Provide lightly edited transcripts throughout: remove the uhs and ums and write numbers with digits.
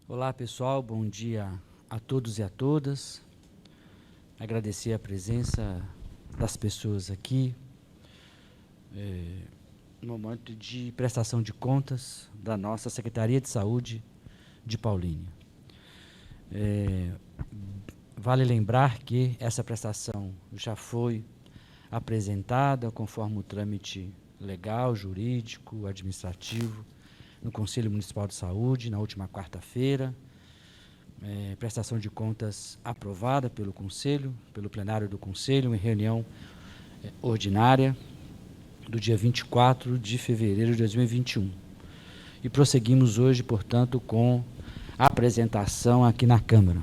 Olá, pessoal, bom dia a todos e a todas. Agradecer a presença das pessoas aqui no momento de prestação de contas da nossa Secretaria de Saúde de Paulínia. Vale lembrar que essa prestação já foi apresentada conforme o trâmite legal, jurídico, administrativo, no Conselho Municipal de Saúde, na última quarta-feira. Prestação de contas aprovada pelo Conselho, pelo plenário do Conselho, em reunião ordinária do dia 24 de fevereiro de 2021. E prosseguimos hoje, portanto, com a apresentação aqui na Câmara,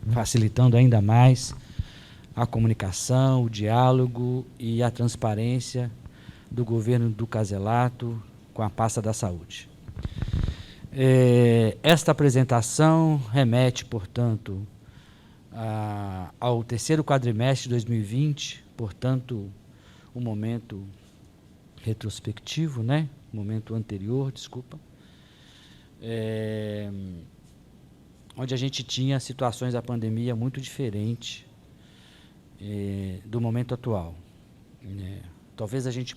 facilitando ainda mais a comunicação, o diálogo e a transparência do governo do Caselato com a pasta da saúde. Esta apresentação remete, portanto, ao terceiro quadrimestre de 2020, portanto, um momento retrospectivo, né? Momento anterior, desculpa, onde a gente tinha situações da pandemia muito diferentes do momento atual. Talvez a gente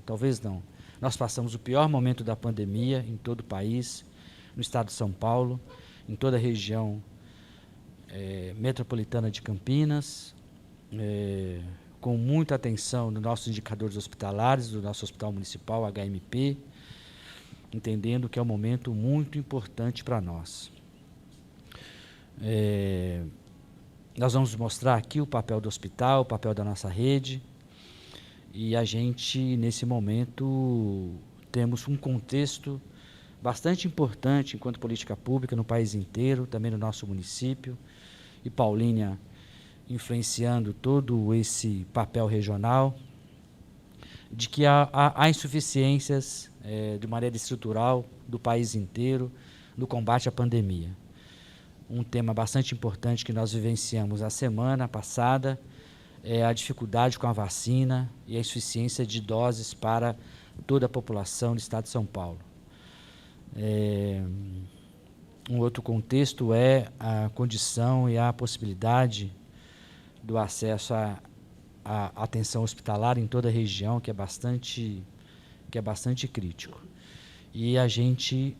talvez não, nós passamos o pior momento da pandemia em todo o país, no estado de São Paulo, em toda a região metropolitana de Campinas, com muita atenção nos nossos indicadores hospitalares, do nosso hospital municipal, HMP, entendendo que é um momento muito importante para nós. Nós vamos mostrar aqui o papel do hospital, o papel da nossa rede, e a gente, nesse momento, temos um contexto bastante importante enquanto política pública no país inteiro, também no nosso município, e Paulínia influenciando todo esse papel regional, de que há insuficiências de maneira estrutural do país inteiro no combate à pandemia. Um tema bastante importante que nós vivenciamos a semana passada é a dificuldade com a vacina e a insuficiência de doses para toda a população do estado de São Paulo. Um outro contexto é a condição e a possibilidade do acesso à atenção hospitalar em toda a região, que é bastante crítico. E a gente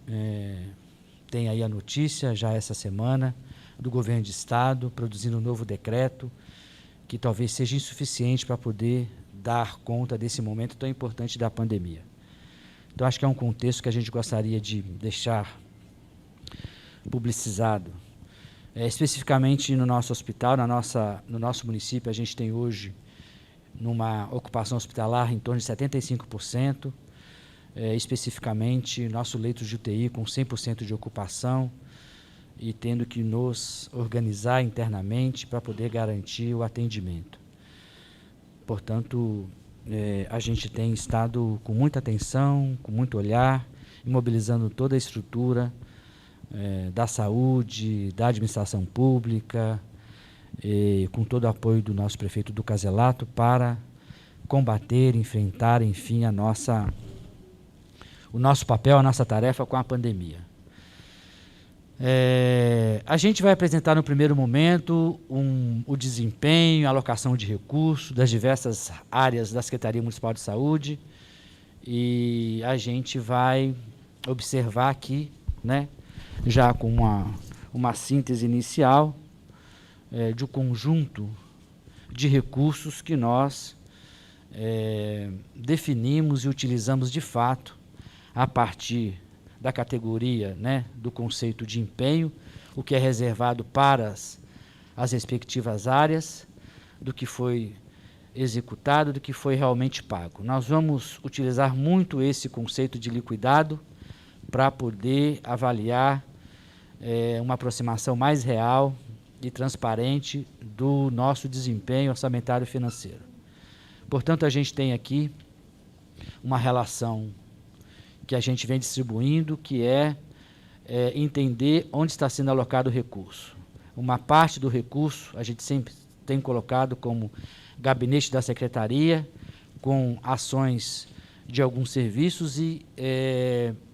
tem aí a notícia, já essa semana, do governo de estado produzindo um novo decreto, que talvez seja insuficiente para poder dar conta desse momento tão importante da pandemia. Então, acho que é um contexto que a gente gostaria de deixar publicizado. Especificamente no nosso hospital, no nosso município, a gente tem hoje, numa ocupação hospitalar, em torno de 75%, especificamente nosso leito de UTI com 100% de ocupação, e tendo que nos organizar internamente para poder garantir o atendimento. Portanto, a gente tem estado com muita atenção, com muito olhar, imobilizando toda a estrutura da saúde, da administração pública, com todo o apoio do nosso prefeito do Caselato para combater, enfrentar, enfim, o nosso papel, a nossa tarefa com a pandemia. A gente vai apresentar no primeiro momento o desempenho, a alocação de recursos das diversas áreas da Secretaria Municipal de Saúde, e a gente vai observar aqui, né, já com uma síntese inicial de um conjunto de recursos que nós definimos e utilizamos de fato a partir da categoria, né, do conceito de empenho, o que é reservado para as respectivas áreas, do que foi executado, do que foi realmente pago. Nós vamos utilizar muito esse conceito de liquidado para poder avaliar uma aproximação mais real e transparente do nosso desempenho orçamentário financeiro. Portanto, a gente tem aqui uma relação que a gente vem distribuindo, que é entender onde está sendo alocado o recurso. Uma parte do recurso a gente sempre tem colocado como gabinete da secretaria, com ações de alguns serviços e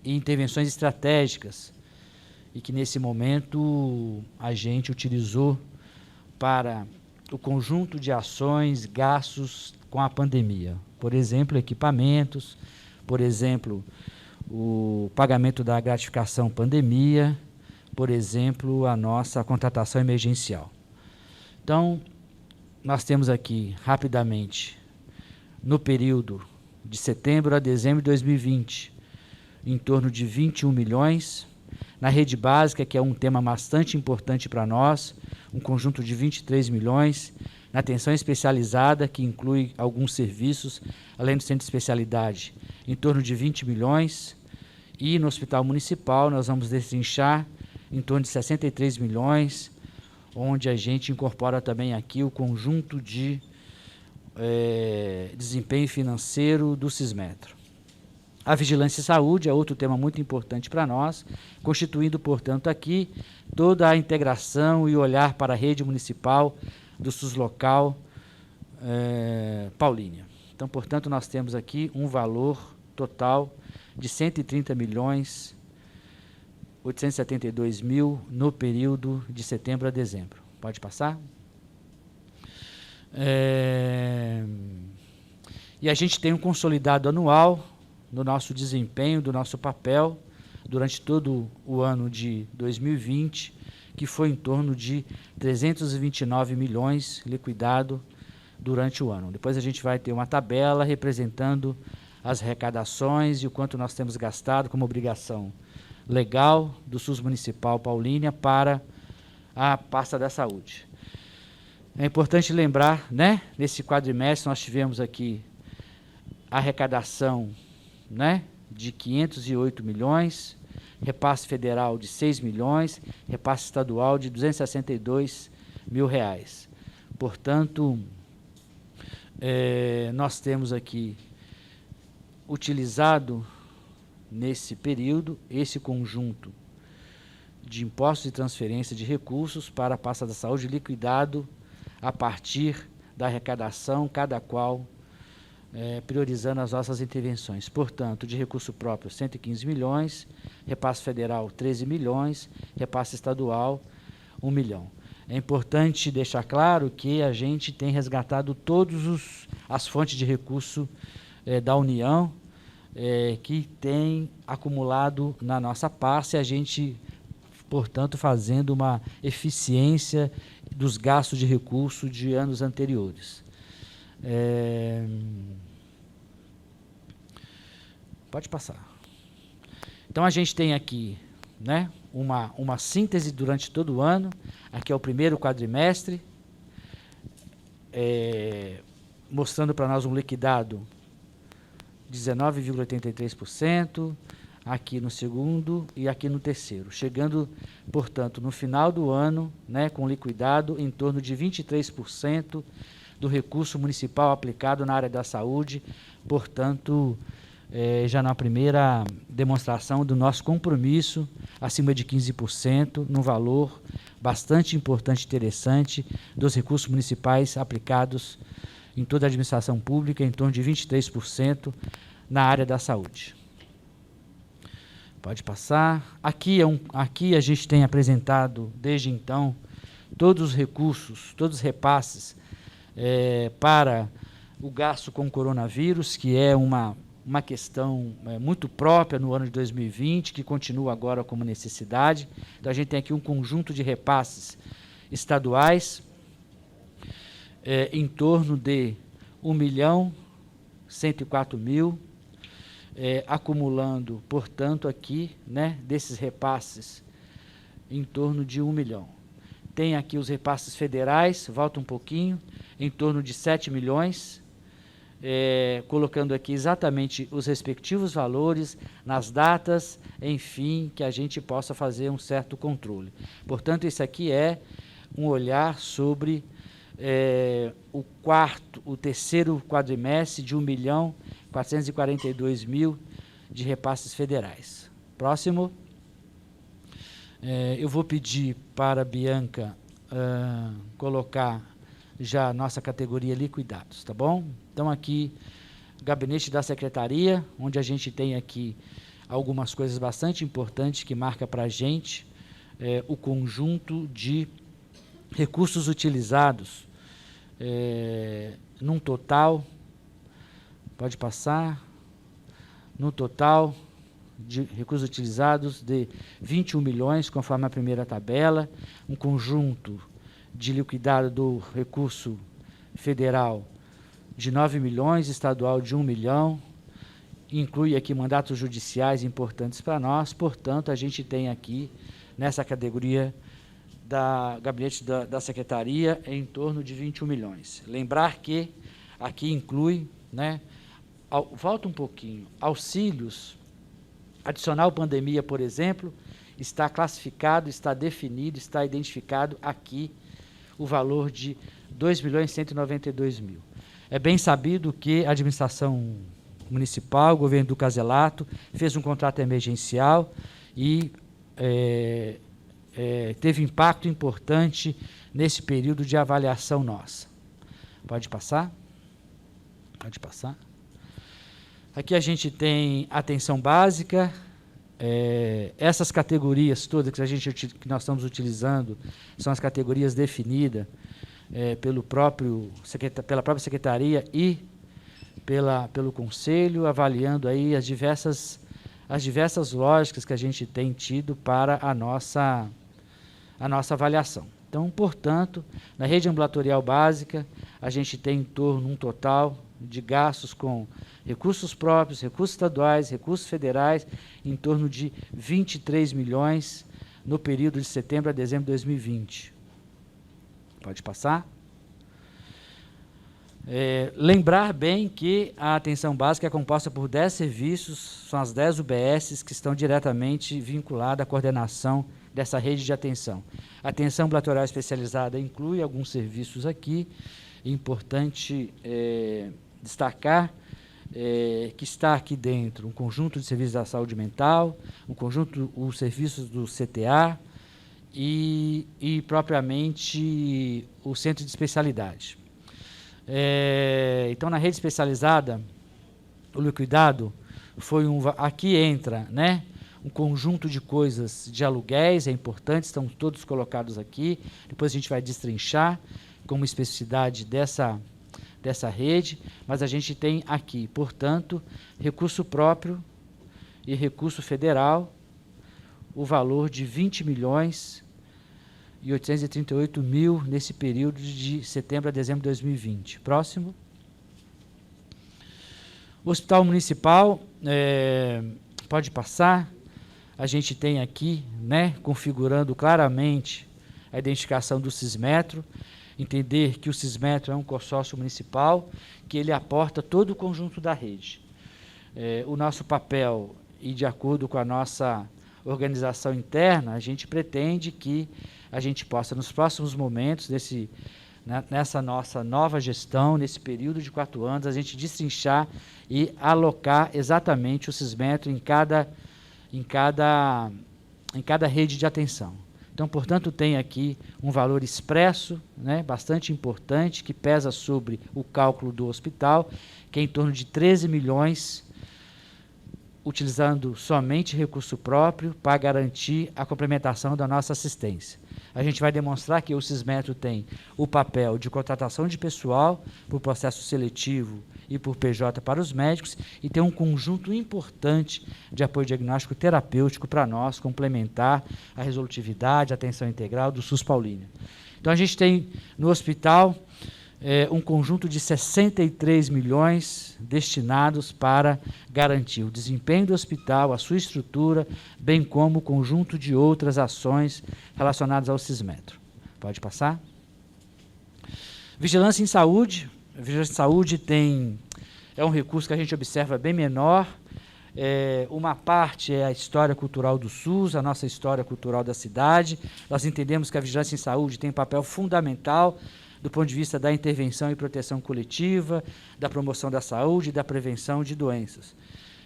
intervenções estratégicas e que nesse momento a gente utilizou para o conjunto de ações, gastos com a pandemia. Por exemplo, equipamentos, por exemplo, o pagamento da gratificação pandemia, por exemplo, a nossa contratação emergencial. Então, nós temos aqui, rapidamente, no período de setembro a dezembro de 2020, em torno de 21 milhões. Na rede básica, que é um tema bastante importante para nós, um conjunto de 23 milhões. Na atenção especializada, que inclui alguns serviços, além do centro de especialidade, em torno de 20 milhões. E no hospital municipal, nós vamos destrinchar em torno de 63 milhões, onde a gente incorpora também aqui o conjunto de desempenho financeiro do Sismetro. A vigilância e saúde é outro tema muito importante para nós, constituindo, portanto, aqui toda a integração e olhar para a rede municipal do SUS local Paulínia. Então, portanto, nós temos aqui um valor total de 130 milhões 872 mil no período de setembro a dezembro. Pode passar? E a gente tem um consolidado anual no nosso desempenho, do nosso papel, durante todo o ano de 2020, que foi em torno de 329 milhões liquidado durante o ano. Depois a gente vai ter uma tabela representando as arrecadações e o quanto nós temos gastado como obrigação legal do SUS Municipal Paulínia para a pasta da saúde. É importante lembrar, né, nesse quadrimestre nós tivemos aqui a arrecadação, né, de 508 milhões, repasse federal de 6 milhões, repasse estadual de 262 mil reais. Portanto, nós temos aqui utilizado nesse período esse conjunto de impostos e transferência de recursos para a pasta da saúde liquidado a partir da arrecadação, cada qual priorizando as nossas intervenções. Portanto, de recurso próprio, 115 milhões, repasse federal, 13 milhões, repasse estadual, 1 milhão. É importante deixar claro que a gente tem resgatado todas as fontes de recurso da União, que tem acumulado na nossa pasta, e a gente, portanto, fazendo uma eficiência dos gastos de recurso de anos anteriores. Pode passar. Então, a gente tem aqui, né, uma síntese durante todo o ano. Aqui é o primeiro quadrimestre, mostrando para nós um liquidado 19,83%, aqui no segundo e aqui no terceiro, chegando, portanto, no final do ano, né, com liquidado em torno de 23% do recurso municipal aplicado na área da saúde, portanto, já na primeira demonstração do nosso compromisso, acima de 15%, num valor bastante importante e interessante dos recursos municipais aplicados em toda a administração pública, em torno de 23% na área da saúde. Pode passar. Aqui a gente tem apresentado, desde então, todos os recursos, todos os repasses para o gasto com o coronavírus, que é uma questão muito própria no ano de 2020, que continua agora como necessidade. Então, a gente tem aqui um conjunto de repasses estaduais, em torno de 1.104.000, acumulando, portanto, aqui, né, desses repasses, em torno de 1 milhão. Tem aqui os repasses federais, volta um pouquinho, em torno de 7 milhões, colocando aqui exatamente os respectivos valores, nas datas, enfim, que a gente possa fazer um certo controle. Portanto, isso aqui é um olhar sobre o terceiro quadrimestre de 1.442.000 de repasses federais. Próximo. Eu vou pedir para a Bianca colocar já a nossa categoria liquidados, tá bom? Então, aqui, gabinete da secretaria, onde a gente tem aqui algumas coisas bastante importantes que marca para a gente o conjunto de recursos utilizados num total, pode passar, no total de recursos utilizados de 21 milhões, conforme a primeira tabela, um conjunto de liquidado do recurso federal de 9 milhões, estadual de 1 milhão, inclui aqui mandatos judiciais importantes para nós, portanto, a gente tem aqui, nessa categoria da gabinete da secretaria, em torno de 21 milhões. Lembrar que aqui inclui, né, volta um pouquinho, auxílios, adicional pandemia, por exemplo, está classificado, está definido, está identificado aqui o valor de 2.192.000. É bem sabido que a administração municipal, o governo do Caselato, fez um contrato emergencial e teve impacto importante nesse período de avaliação nossa. Pode passar? Pode passar. Aqui a gente tem atenção básica, essas categorias todas que nós estamos utilizando são as categorias definidas pela própria secretaria e pelo conselho, avaliando aí as diversas lógicas que a gente tem tido para a nossa avaliação. Então, portanto, na rede ambulatorial básica, a gente tem em torno um total de gastos com recursos próprios, recursos estaduais, recursos federais, em torno de 23 milhões no período de setembro a dezembro de 2020. Pode passar. Lembrar bem que a atenção básica é composta por 10 serviços, são as 10 UBSs que estão diretamente vinculadas à coordenação dessa rede de atenção. A atenção ambulatorial especializada inclui alguns serviços aqui, é importante destacar que está aqui dentro um conjunto de serviços da saúde mental, os serviços do CTA e propriamente o centro de especialidade. Então, na rede especializada, o liquidado foi aqui entra, né, um conjunto de coisas de aluguéis, é importante, estão todos colocados aqui, depois a gente vai destrinchar como especificidade dessa rede, mas a gente tem aqui, portanto, recurso próprio e recurso federal, o valor de 20.838.000 nesse período de setembro a dezembro de 2020. Próximo. O Hospital Municipal, pode passar, a gente tem aqui, né, configurando claramente a identificação do Sismetro, entender que o Sismetro é um consórcio municipal, que ele aporta todo o conjunto da rede. O nosso papel, e de acordo com a nossa organização interna, a gente pretende que a gente possa, nos próximos momentos, nessa nossa nova gestão, nesse período de 4 anos, a gente destrinchar e alocar exatamente o Sismetro em cada rede de atenção. Então, portanto, tem aqui um valor expresso, né, bastante importante, que pesa sobre o cálculo do hospital, que é em torno de 13 milhões, utilizando somente recurso próprio para garantir a complementação da nossa assistência. A gente vai demonstrar que o Sismetro tem o papel de contratação de pessoal por processo seletivo e por PJ para os médicos, e tem um conjunto importante de apoio diagnóstico terapêutico para nós complementar a resolutividade, a atenção integral do SUS Paulínia. Então, a gente tem no hospital um conjunto de 63 milhões destinados para garantir o desempenho do hospital, a sua estrutura, bem como o conjunto de outras ações relacionadas ao Sismetro. Pode passar. Vigilância em saúde. A vigilância em saúde é um recurso que a gente observa bem menor. Uma parte é a história cultural do SUS, a nossa história cultural da cidade. Nós entendemos que a vigilância em saúde tem um papel fundamental do ponto de vista da intervenção e proteção coletiva, da promoção da saúde e da prevenção de doenças.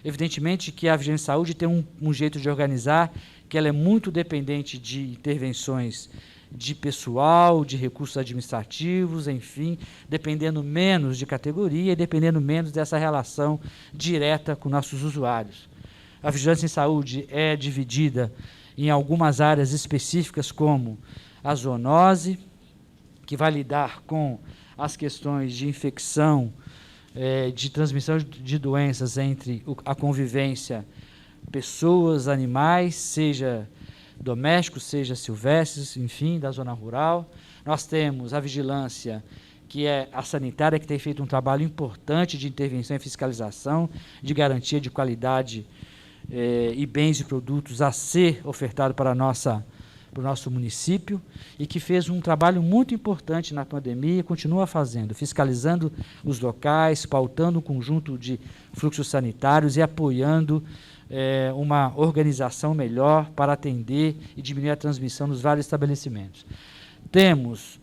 Evidentemente que a vigilância em saúde tem um jeito de organizar, que ela é muito dependente de intervenções de pessoal, de recursos administrativos, enfim, dependendo menos de categoria e dependendo menos dessa relação direta com nossos usuários. A vigilância em saúde é dividida em algumas áreas específicas, como a zoonose, que vai lidar com as questões de infecção, de transmissão de doenças entre a convivência pessoas, animais, seja domésticos, seja silvestres, enfim, da zona rural. Nós temos a vigilância, que é a sanitária, que tem feito um trabalho importante de intervenção e fiscalização, de garantia de qualidade e bens e produtos a ser ofertado para o nosso município, e que fez um trabalho muito importante na pandemia e continua fazendo, fiscalizando os locais, pautando um conjunto de fluxos sanitários e apoiando uma organização melhor para atender e diminuir a transmissão nos vários estabelecimentos. Temos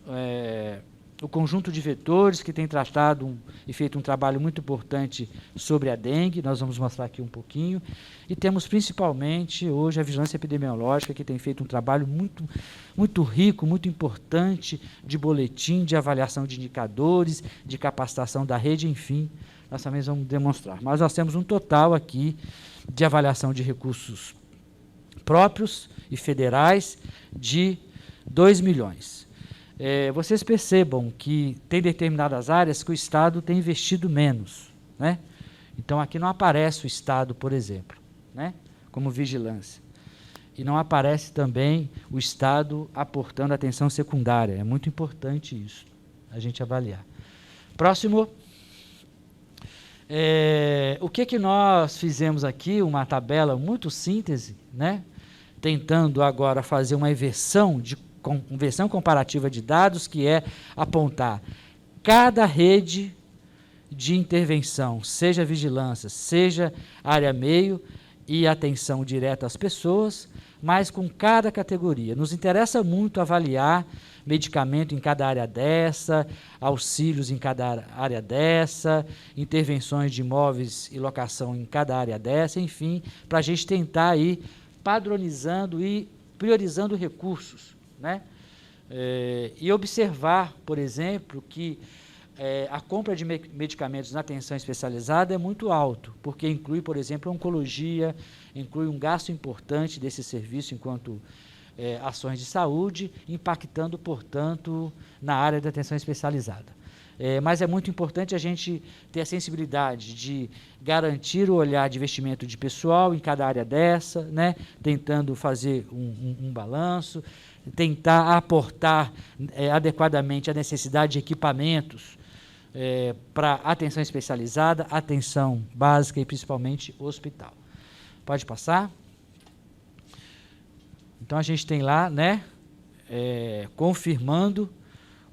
o conjunto de vetores, que tem tratado e feito um trabalho muito importante sobre a dengue, nós vamos mostrar aqui um pouquinho, e temos principalmente hoje a vigilância epidemiológica, que tem feito um trabalho muito, muito rico, muito importante, de boletim, de avaliação de indicadores, de capacitação da rede, enfim, nós também vamos demonstrar. Mas nós temos um total aqui de avaliação de recursos próprios e federais de 2 milhões. Vocês percebam que tem determinadas áreas que o Estado tem investido menos, né? Então, aqui não aparece o Estado, por exemplo, né, como vigilância. E não aparece também o Estado aportando atenção secundária. É muito importante isso, a gente avaliar. Próximo. O que nós fizemos aqui? Uma tabela muito síntese, né, tentando agora fazer uma inversão comparativa de dados, que é apontar cada rede de intervenção, seja vigilância, seja área meio e atenção direta às pessoas, mas com cada categoria. Nos interessa muito avaliar medicamento em cada área dessa, auxílios em cada área dessa, intervenções de imóveis e locação em cada área dessa, enfim, para a gente tentar ir padronizando e priorizando recursos, né? E observar, por exemplo, que a compra de medicamentos na atenção especializada é muito alto, porque inclui, por exemplo, a oncologia, inclui um gasto importante desse serviço enquanto ações de saúde, impactando, portanto, na área da atenção especializada. Mas é muito importante a gente ter a sensibilidade de garantir o olhar de investimento de pessoal em cada área dessa, né, tentando fazer um balanço, tentar aportar adequadamente a necessidade de equipamentos para atenção especializada, atenção básica e principalmente hospital. Pode passar? Então, a gente tem lá, né, confirmando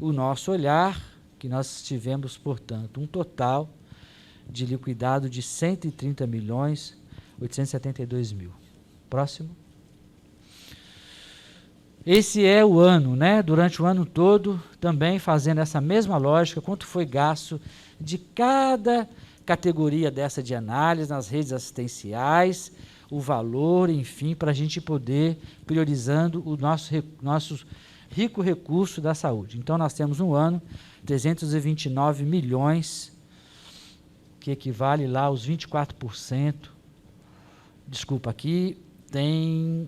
o nosso olhar, que nós tivemos, portanto, um total de liquidado de 130.872.000. Próximo. Esse é o ano, né? Durante o ano todo, também fazendo essa mesma lógica, quanto foi gasto de cada categoria dessa de análise nas redes assistenciais, o valor, enfim, para a gente poder priorizando o nosso rico recurso da saúde. Então, nós temos um ano, 329 milhões, que equivale lá aos 24%. Desculpa, aqui tem...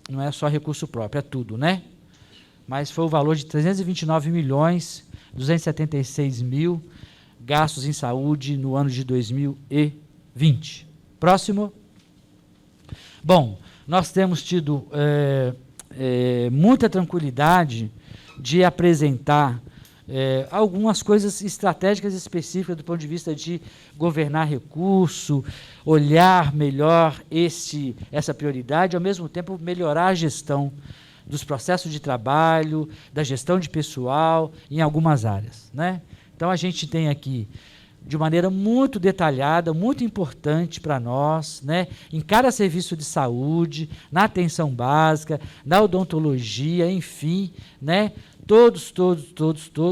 Não é só recurso próprio, é tudo, né? Mas foi o valor de 329.276.000 gastos em saúde no ano de 2020. Próximo. Bom, nós temos tido muita tranquilidade de apresentar algumas coisas estratégicas específicas do ponto de vista de governar recurso, olhar melhor essa prioridade, ao mesmo tempo melhorar a gestão dos processos de trabalho, da gestão de pessoal em algumas áreas, né? Então, a gente tem aqui, de maneira muito detalhada, muito importante para nós, né, em cada serviço de saúde, na atenção básica, na odontologia, enfim, né, todos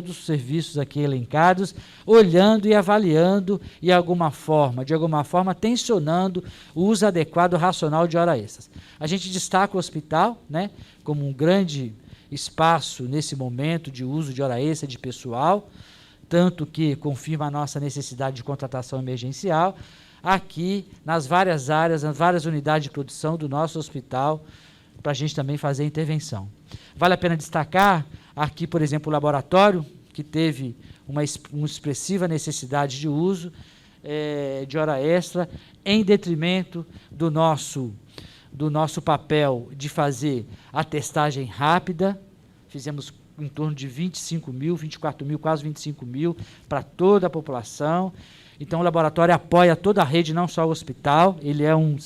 os serviços aqui elencados, olhando e avaliando e, de alguma forma, tensionando o uso adequado, racional de horas extras. A gente destaca o hospital, né, como um grande espaço nesse momento de uso de hora extra de pessoal, tanto que confirma a nossa necessidade de contratação emergencial, aqui nas várias áreas, nas várias unidades de produção do nosso hospital, para a gente também fazer a intervenção. Vale a pena destacar aqui, por exemplo, o laboratório, que teve uma expressiva necessidade de uso de hora extra, em detrimento do nosso papel de fazer a testagem rápida. Fizemos em torno de 25 mil, 24 mil, quase 25 mil, para toda a população. Então, o laboratório apoia toda a rede, não só o hospital, ele é um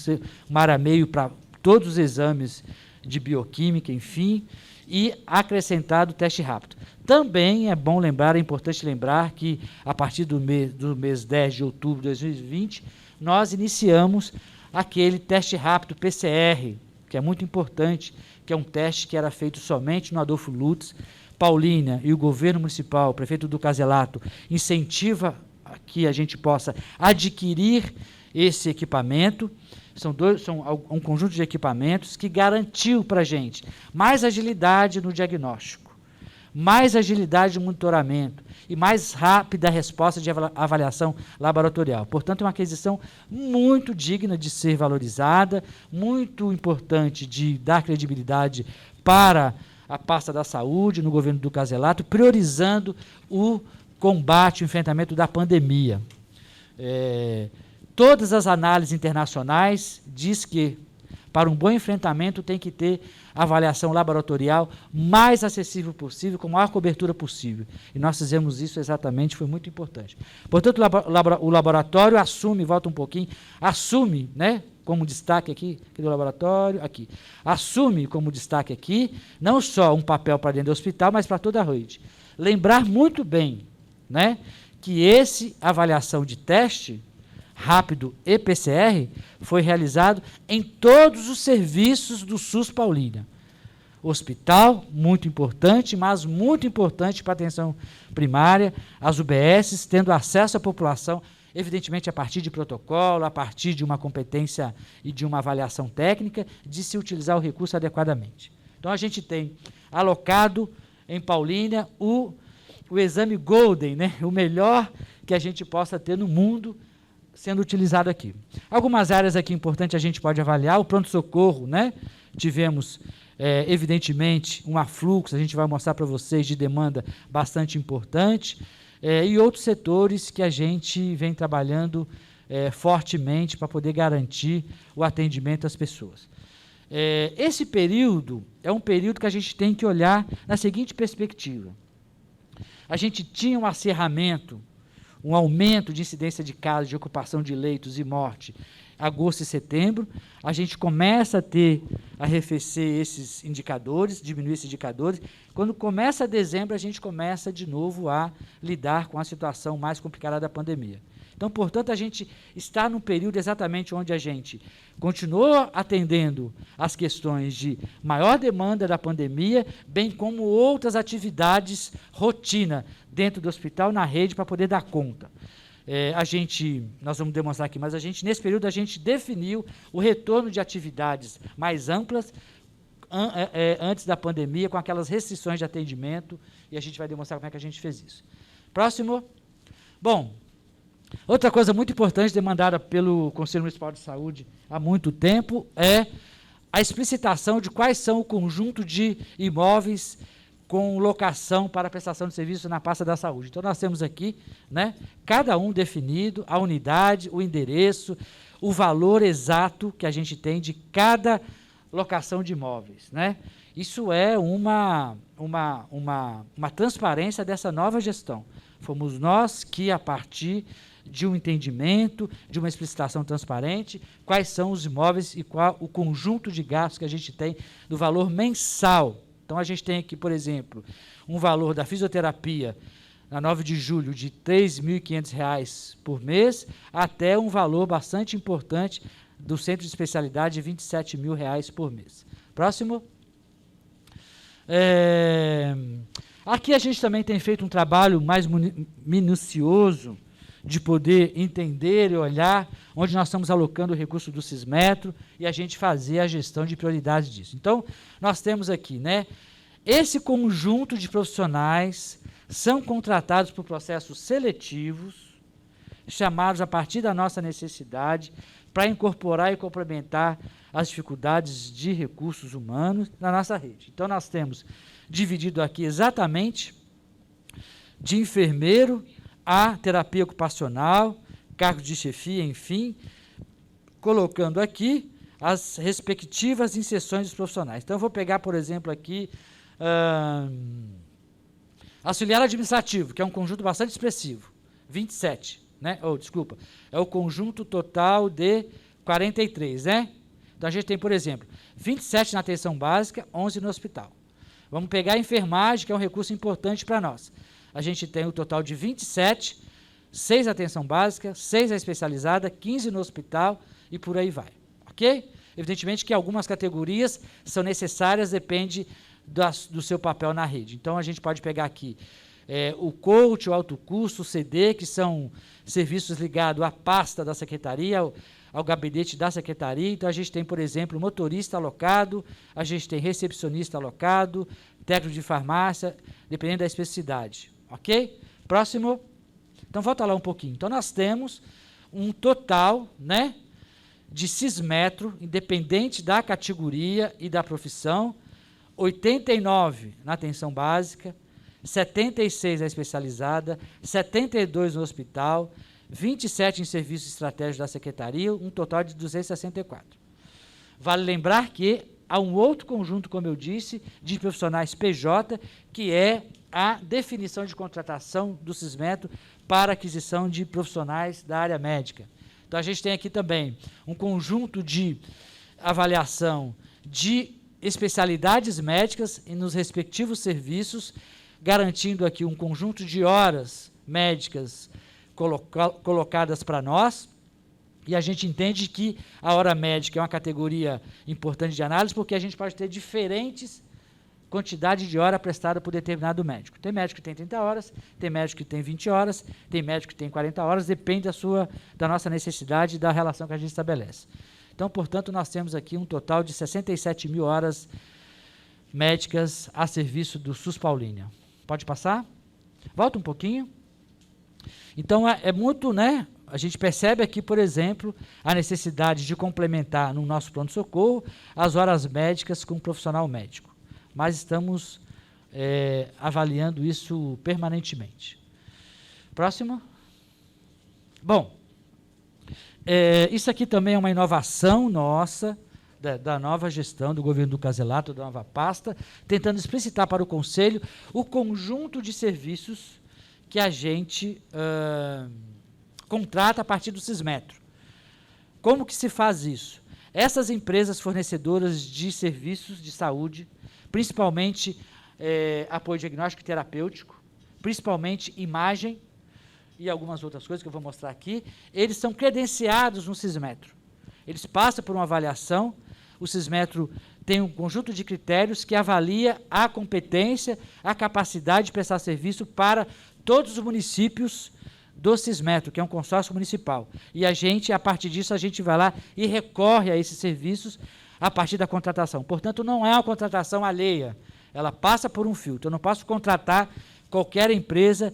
marameio para todos os exames de bioquímica, enfim, e acrescentado o teste rápido. Também é bom lembrar, é importante lembrar que, a partir do mês 10 de outubro de 2020, nós iniciamos aquele teste rápido PCR, que é muito importante, que é um teste que era feito somente no Adolfo Lutz. Paulínia e o governo municipal, o prefeito do Caselato, incentiva que a gente possa adquirir esse equipamento. São um conjunto de equipamentos que garantiu para a gente mais agilidade no diagnóstico, mais agilidade no monitoramento e mais rápida resposta de avaliação laboratorial. Portanto, é uma aquisição muito digna de ser valorizada, muito importante de dar credibilidade para a pasta da saúde no governo do Caselato, priorizando o combate, o enfrentamento da pandemia. Todas as análises internacionais diz que, para um bom enfrentamento, tem que ter avaliação laboratorial mais acessível possível, com a maior cobertura possível. E nós fizemos isso exatamente, foi muito importante. Portanto, o laboratório assume, volta um pouquinho, assume, né, como destaque aqui do laboratório, aqui, assume como destaque aqui, não só um papel para dentro do hospital, mas para toda a rede. Lembrar muito bem, né, que esse avaliação de teste rápido e PCR foi realizado em todos os serviços do SUS Paulínia. Hospital, muito importante, mas muito importante para a atenção primária, as UBSs, tendo acesso à população, evidentemente a partir de protocolo, a partir de uma competência e de uma avaliação técnica, de se utilizar o recurso adequadamente. Então, a gente tem alocado em Paulínia o exame Golden, né, o melhor que a gente possa ter no mundo, sendo utilizado aqui. Algumas áreas aqui importantes a gente pode avaliar, o pronto-socorro, né? Tivemos, evidentemente, um afluxo, a gente vai mostrar para vocês, de demanda bastante importante, e outros setores que a gente vem trabalhando fortemente para poder garantir o atendimento às pessoas. Esse período é um período que a gente tem que olhar na seguinte perspectiva. A gente tinha um acerramento, um aumento de incidência de casos, de ocupação de leitos e morte, agosto e setembro, a gente começa a arrefecer esses indicadores, diminuir esses indicadores. Quando começa dezembro, a gente começa de novo a lidar com a situação mais complicada da pandemia. Então, portanto, a gente está num período exatamente onde a gente continua atendendo as questões de maior demanda da pandemia, bem como outras atividades rotina dentro do hospital, na rede, para poder dar conta. Nós vamos demonstrar aqui, mas nesse período, a gente definiu o retorno de atividades mais amplas antes da pandemia, com aquelas restrições de atendimento, e a gente vai demonstrar como é que a gente fez isso. Próximo. Bom, outra coisa muito importante, demandada pelo Conselho Municipal de Saúde há muito tempo, é a explicitação de quais são o conjunto de imóveis com locação para prestação de serviço na pasta da saúde. Então, nós temos aqui, né, cada um definido, a unidade, o endereço, o valor exato que a gente tem de cada locação de imóveis, né? Isso é uma transparência dessa nova gestão. Fomos nós que, a partir de um entendimento, de uma explicitação transparente, quais são os imóveis e qual o conjunto de gastos que a gente tem do valor mensal. Então, a gente tem aqui, por exemplo, um valor da fisioterapia, na 9 de julho, de R$ 3.500 por mês, até um valor bastante importante do centro de especialidade de R$ 27.000 por mês. Próximo. Aqui a gente também tem feito um trabalho mais minucioso de poder entender e olhar onde nós estamos alocando o recurso do Sismetro e a gente fazer a gestão de prioridades disso. Então, nós temos aqui, né, esse conjunto de profissionais são contratados por processos seletivos, chamados a partir da nossa necessidade para incorporar e complementar as dificuldades de recursos humanos na nossa rede. Então, nós temos dividido aqui exatamente de enfermeiro a terapia ocupacional, cargos de chefia, enfim, colocando aqui as respectivas inserções dos profissionais. Então, eu vou pegar, por exemplo, aqui, auxiliar administrativo, que é um conjunto bastante expressivo, 27, né? Desculpa, é o conjunto total de 43, né? Então, a gente tem, por exemplo, 27 na atenção básica, 11 no hospital. Vamos pegar a enfermagem, que é um recurso importante para nós. A gente tem o total de 27, 6 na atenção básica, 6 na especializada, 15 no hospital e por aí vai. Ok? Evidentemente que algumas categorias são necessárias, depende do seu papel na rede. Então, a gente pode pegar aqui o coach, o alto custo, o CD, que são serviços ligados à pasta da secretaria, ao gabinete da secretaria. Então, a gente tem, por exemplo, motorista alocado, a gente tem recepcionista alocado, técnico de farmácia, dependendo da especificidade. Ok? Próximo. Então, volta lá um pouquinho. Então, nós temos um total, né, de cismetro, independente da categoria e da profissão, 89 na atenção básica, 76 na especializada, 72 no hospital, 27 em serviços estratégicos da secretaria, um total de 264. Vale lembrar que há um outro conjunto, como eu disse, de profissionais PJ, que é a definição de contratação do cismetro para aquisição de profissionais da área médica. Então, a gente tem aqui também um conjunto de avaliação de especialidades médicas e nos respectivos serviços, garantindo aqui um conjunto de horas médicas colocadas para nós, e a gente entende que a hora médica é uma categoria importante de análise, porque a gente pode ter diferentes quantidades de hora prestada por determinado médico. Tem médico que tem 30 horas, tem médico que tem 20 horas, tem médico que tem 40 horas, depende da nossa necessidade e da relação que a gente estabelece. Então, portanto, nós temos aqui um total de 67 mil horas médicas a serviço do SUS Paulínia. Pode passar? Volta um pouquinho. Então, é muito, né? A gente percebe aqui, por exemplo, a necessidade de complementar no nosso pronto-socorro as horas médicas com um profissional médico. Mas estamos avaliando isso permanentemente. Próximo. Bom, isso aqui também é uma inovação nossa, da nova gestão do governo do Caselato, da nova pasta, tentando explicitar para o Conselho o conjunto de serviços que a gente contrata a partir do cismetro. Como que se faz isso? Essas empresas fornecedoras de serviços de saúde, principalmente apoio diagnóstico e terapêutico, principalmente imagem e algumas outras coisas que eu vou mostrar aqui, eles são credenciados no cismetro. Eles passam por uma avaliação, o cismetro tem um conjunto de critérios que avalia a competência, a capacidade de prestar serviço para todos os municípios do cismetro, que é um consórcio municipal. E a gente, a partir disso, a gente vai lá e recorre a esses serviços a partir da contratação. Portanto, não é uma contratação alheia, ela passa por um filtro. Eu não posso contratar qualquer empresa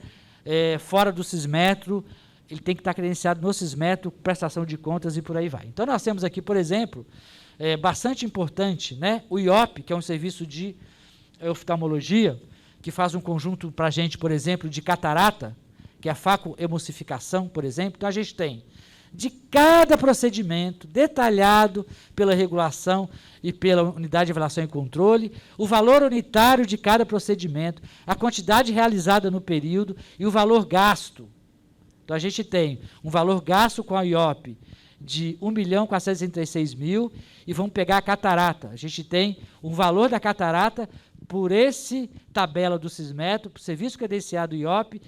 fora do cismetro, ele tem que estar credenciado no cismetro, prestação de contas e por aí vai. Então, nós temos aqui, por exemplo, bastante importante, né, o IOP, que é um serviço de oftalmologia, que faz um conjunto para a gente, por exemplo, de catarata, que é a facoemulsificação, por exemplo. Então, a gente tem de cada procedimento, detalhado pela regulação e pela unidade de avaliação e controle, o valor unitário de cada procedimento, a quantidade realizada no período e o valor gasto. Então, a gente tem um valor gasto com a IOP de R$ 1.436.000 e vamos pegar a catarata. A gente tem um valor da catarata por esse tabela do cismetro, por serviço credenciado IOP,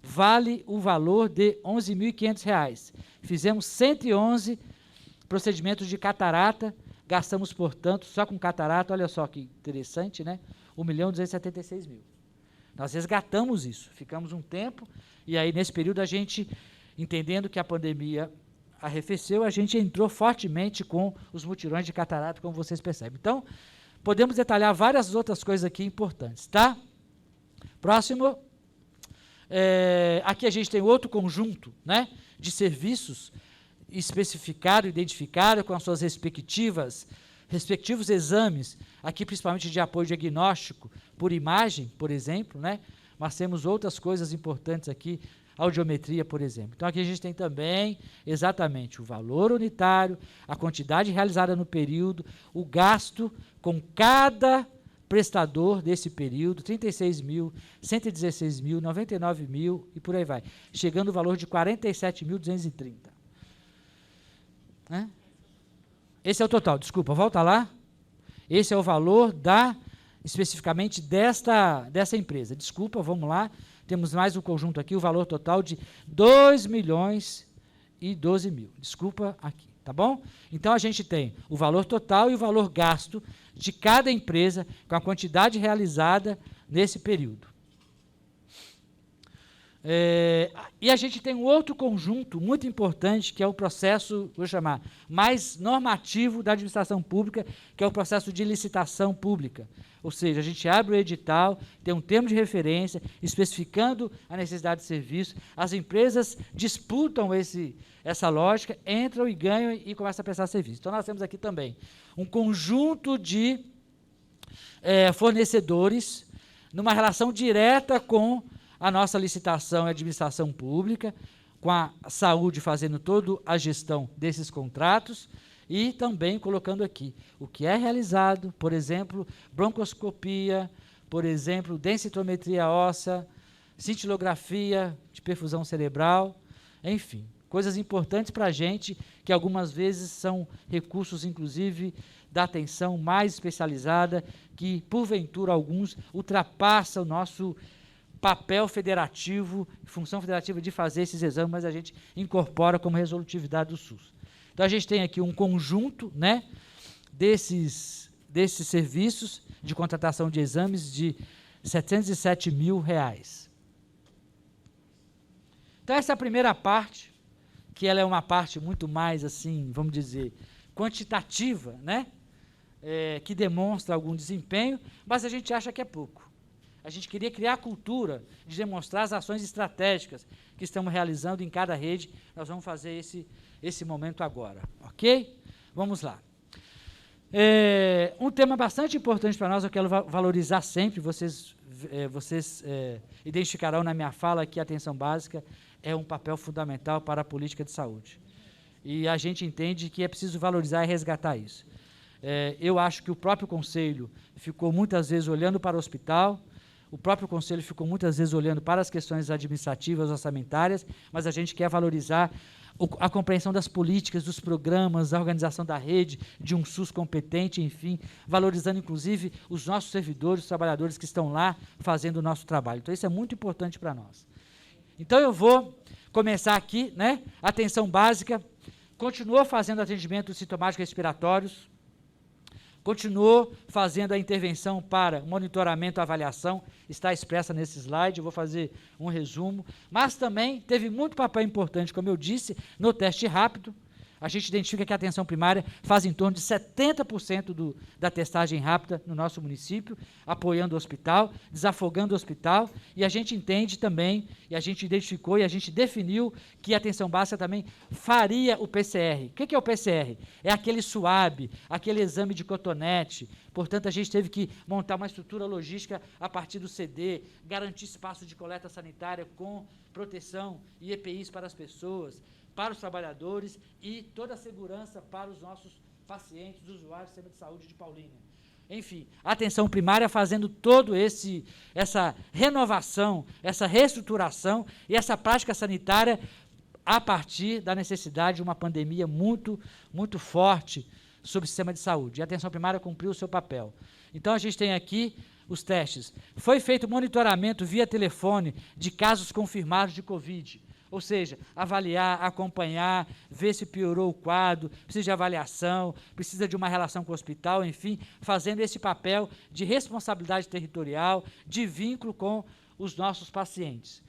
vale o valor de R$ 11.500. Fizemos 111 procedimentos de catarata, gastamos, portanto, só com catarata, olha só que interessante, né? R$ 1.276.000. Nós resgatamos isso, ficamos um tempo, e aí nesse período a gente, entendendo que a pandemia arrefeceu, a gente entrou fortemente com os mutirões de catarata, como vocês percebem. Então, podemos detalhar várias outras coisas aqui importantes, tá? Próximo. Aqui a gente tem outro conjunto, né, de serviços especificado, identificado com as suas respectivos exames, aqui principalmente de apoio diagnóstico por imagem, por exemplo, né, mas temos outras coisas importantes aqui, audiometria, por exemplo. Então, aqui a gente tem também exatamente o valor unitário, a quantidade realizada no período, o gasto com cada prestador desse período, 36 mil, 116 mil, 99 mil e por aí vai, chegando o valor de 47.230. Né? Esse é o total, desculpa, volta lá. Esse é o valor especificamente dessa empresa. Desculpa, vamos lá. Temos mais um conjunto aqui, o valor total de 2.012.000. Desculpa aqui, tá bom? Então, a gente tem o valor total e o valor gasto de cada empresa com a quantidade realizada nesse período. E a gente tem um outro conjunto muito importante, que é o processo, vou chamar, mais normativo da administração pública, que é o processo de licitação pública. Ou seja, a gente abre o edital, tem um termo de referência, especificando a necessidade de serviço, as empresas disputam essa lógica, entram e ganham e começam a prestar serviço. Então, nós temos aqui também um conjunto de fornecedores, numa relação direta com a nossa licitação e administração pública, com a saúde fazendo toda a gestão desses contratos e também colocando aqui o que é realizado, por exemplo, broncoscopia, por exemplo, densitometria óssea, cintilografia de perfusão cerebral, enfim, coisas importantes para a gente, que algumas vezes são recursos, inclusive, da atenção mais especializada, que, porventura, alguns ultrapassam o nosso papel federativo, função federativa de fazer esses exames, mas a gente incorpora como resolutividade do SUS. Então, a gente tem aqui um conjunto, né, desses serviços de contratação de exames de R$707 mil. Então, essa é a primeira parte, que ela é uma parte muito mais, assim, vamos dizer, quantitativa, né, que demonstra algum desempenho, mas a gente acha que é pouco. A gente queria criar a cultura de demonstrar as ações estratégicas que estamos realizando em cada rede. Nós vamos fazer esse momento agora, ok? Vamos lá. Um tema bastante importante para nós, eu quero valorizar sempre, vocês identificarão na minha fala que a atenção básica é um papel fundamental para a política de saúde. E a gente entende que é preciso valorizar e resgatar isso. Eu acho que o próprio Conselho ficou muitas vezes olhando para o hospital, o próprio Conselho ficou muitas vezes olhando para as questões administrativas, orçamentárias, mas a gente quer valorizar a compreensão das políticas, dos programas, a organização da rede, de um SUS competente, enfim, valorizando, inclusive, os nossos servidores, os trabalhadores que estão lá fazendo o nosso trabalho. Então, isso é muito importante para nós. Então, eu vou começar aqui, né? Atenção básica, continuou fazendo atendimento sintomático respiratórios, continuou fazendo a intervenção para monitoramento e avaliação, está expressa nesse slide, eu vou fazer um resumo, mas também teve muito papel importante, como eu disse, no teste rápido. A gente identifica que a atenção primária faz em torno de 70% da testagem rápida no nosso município, apoiando o hospital, desafogando o hospital, e a gente entende também, e a gente identificou e a gente definiu que a atenção básica também faria o PCR. O que é o PCR? É aquele SUAB, aquele exame de cotonete. Portanto, a gente teve que montar uma estrutura logística a partir do CD, garantir espaço de coleta sanitária com proteção e EPIs para as pessoas, para os trabalhadores e toda a segurança para os nossos pacientes, usuários do sistema de saúde de Paulínia. Enfim, a atenção primária fazendo todo essa renovação, essa reestruturação e essa prática sanitária a partir da necessidade de uma pandemia muito, muito forte sobre o sistema de saúde. E a atenção primária cumpriu o seu papel. Então, a gente tem aqui os testes. Foi feito monitoramento via telefone de casos confirmados de Covid. Ou seja, avaliar, acompanhar, ver se piorou o quadro, precisa de avaliação, precisa de uma relação com o hospital, enfim, fazendo esse papel de responsabilidade territorial, de vínculo com os nossos pacientes.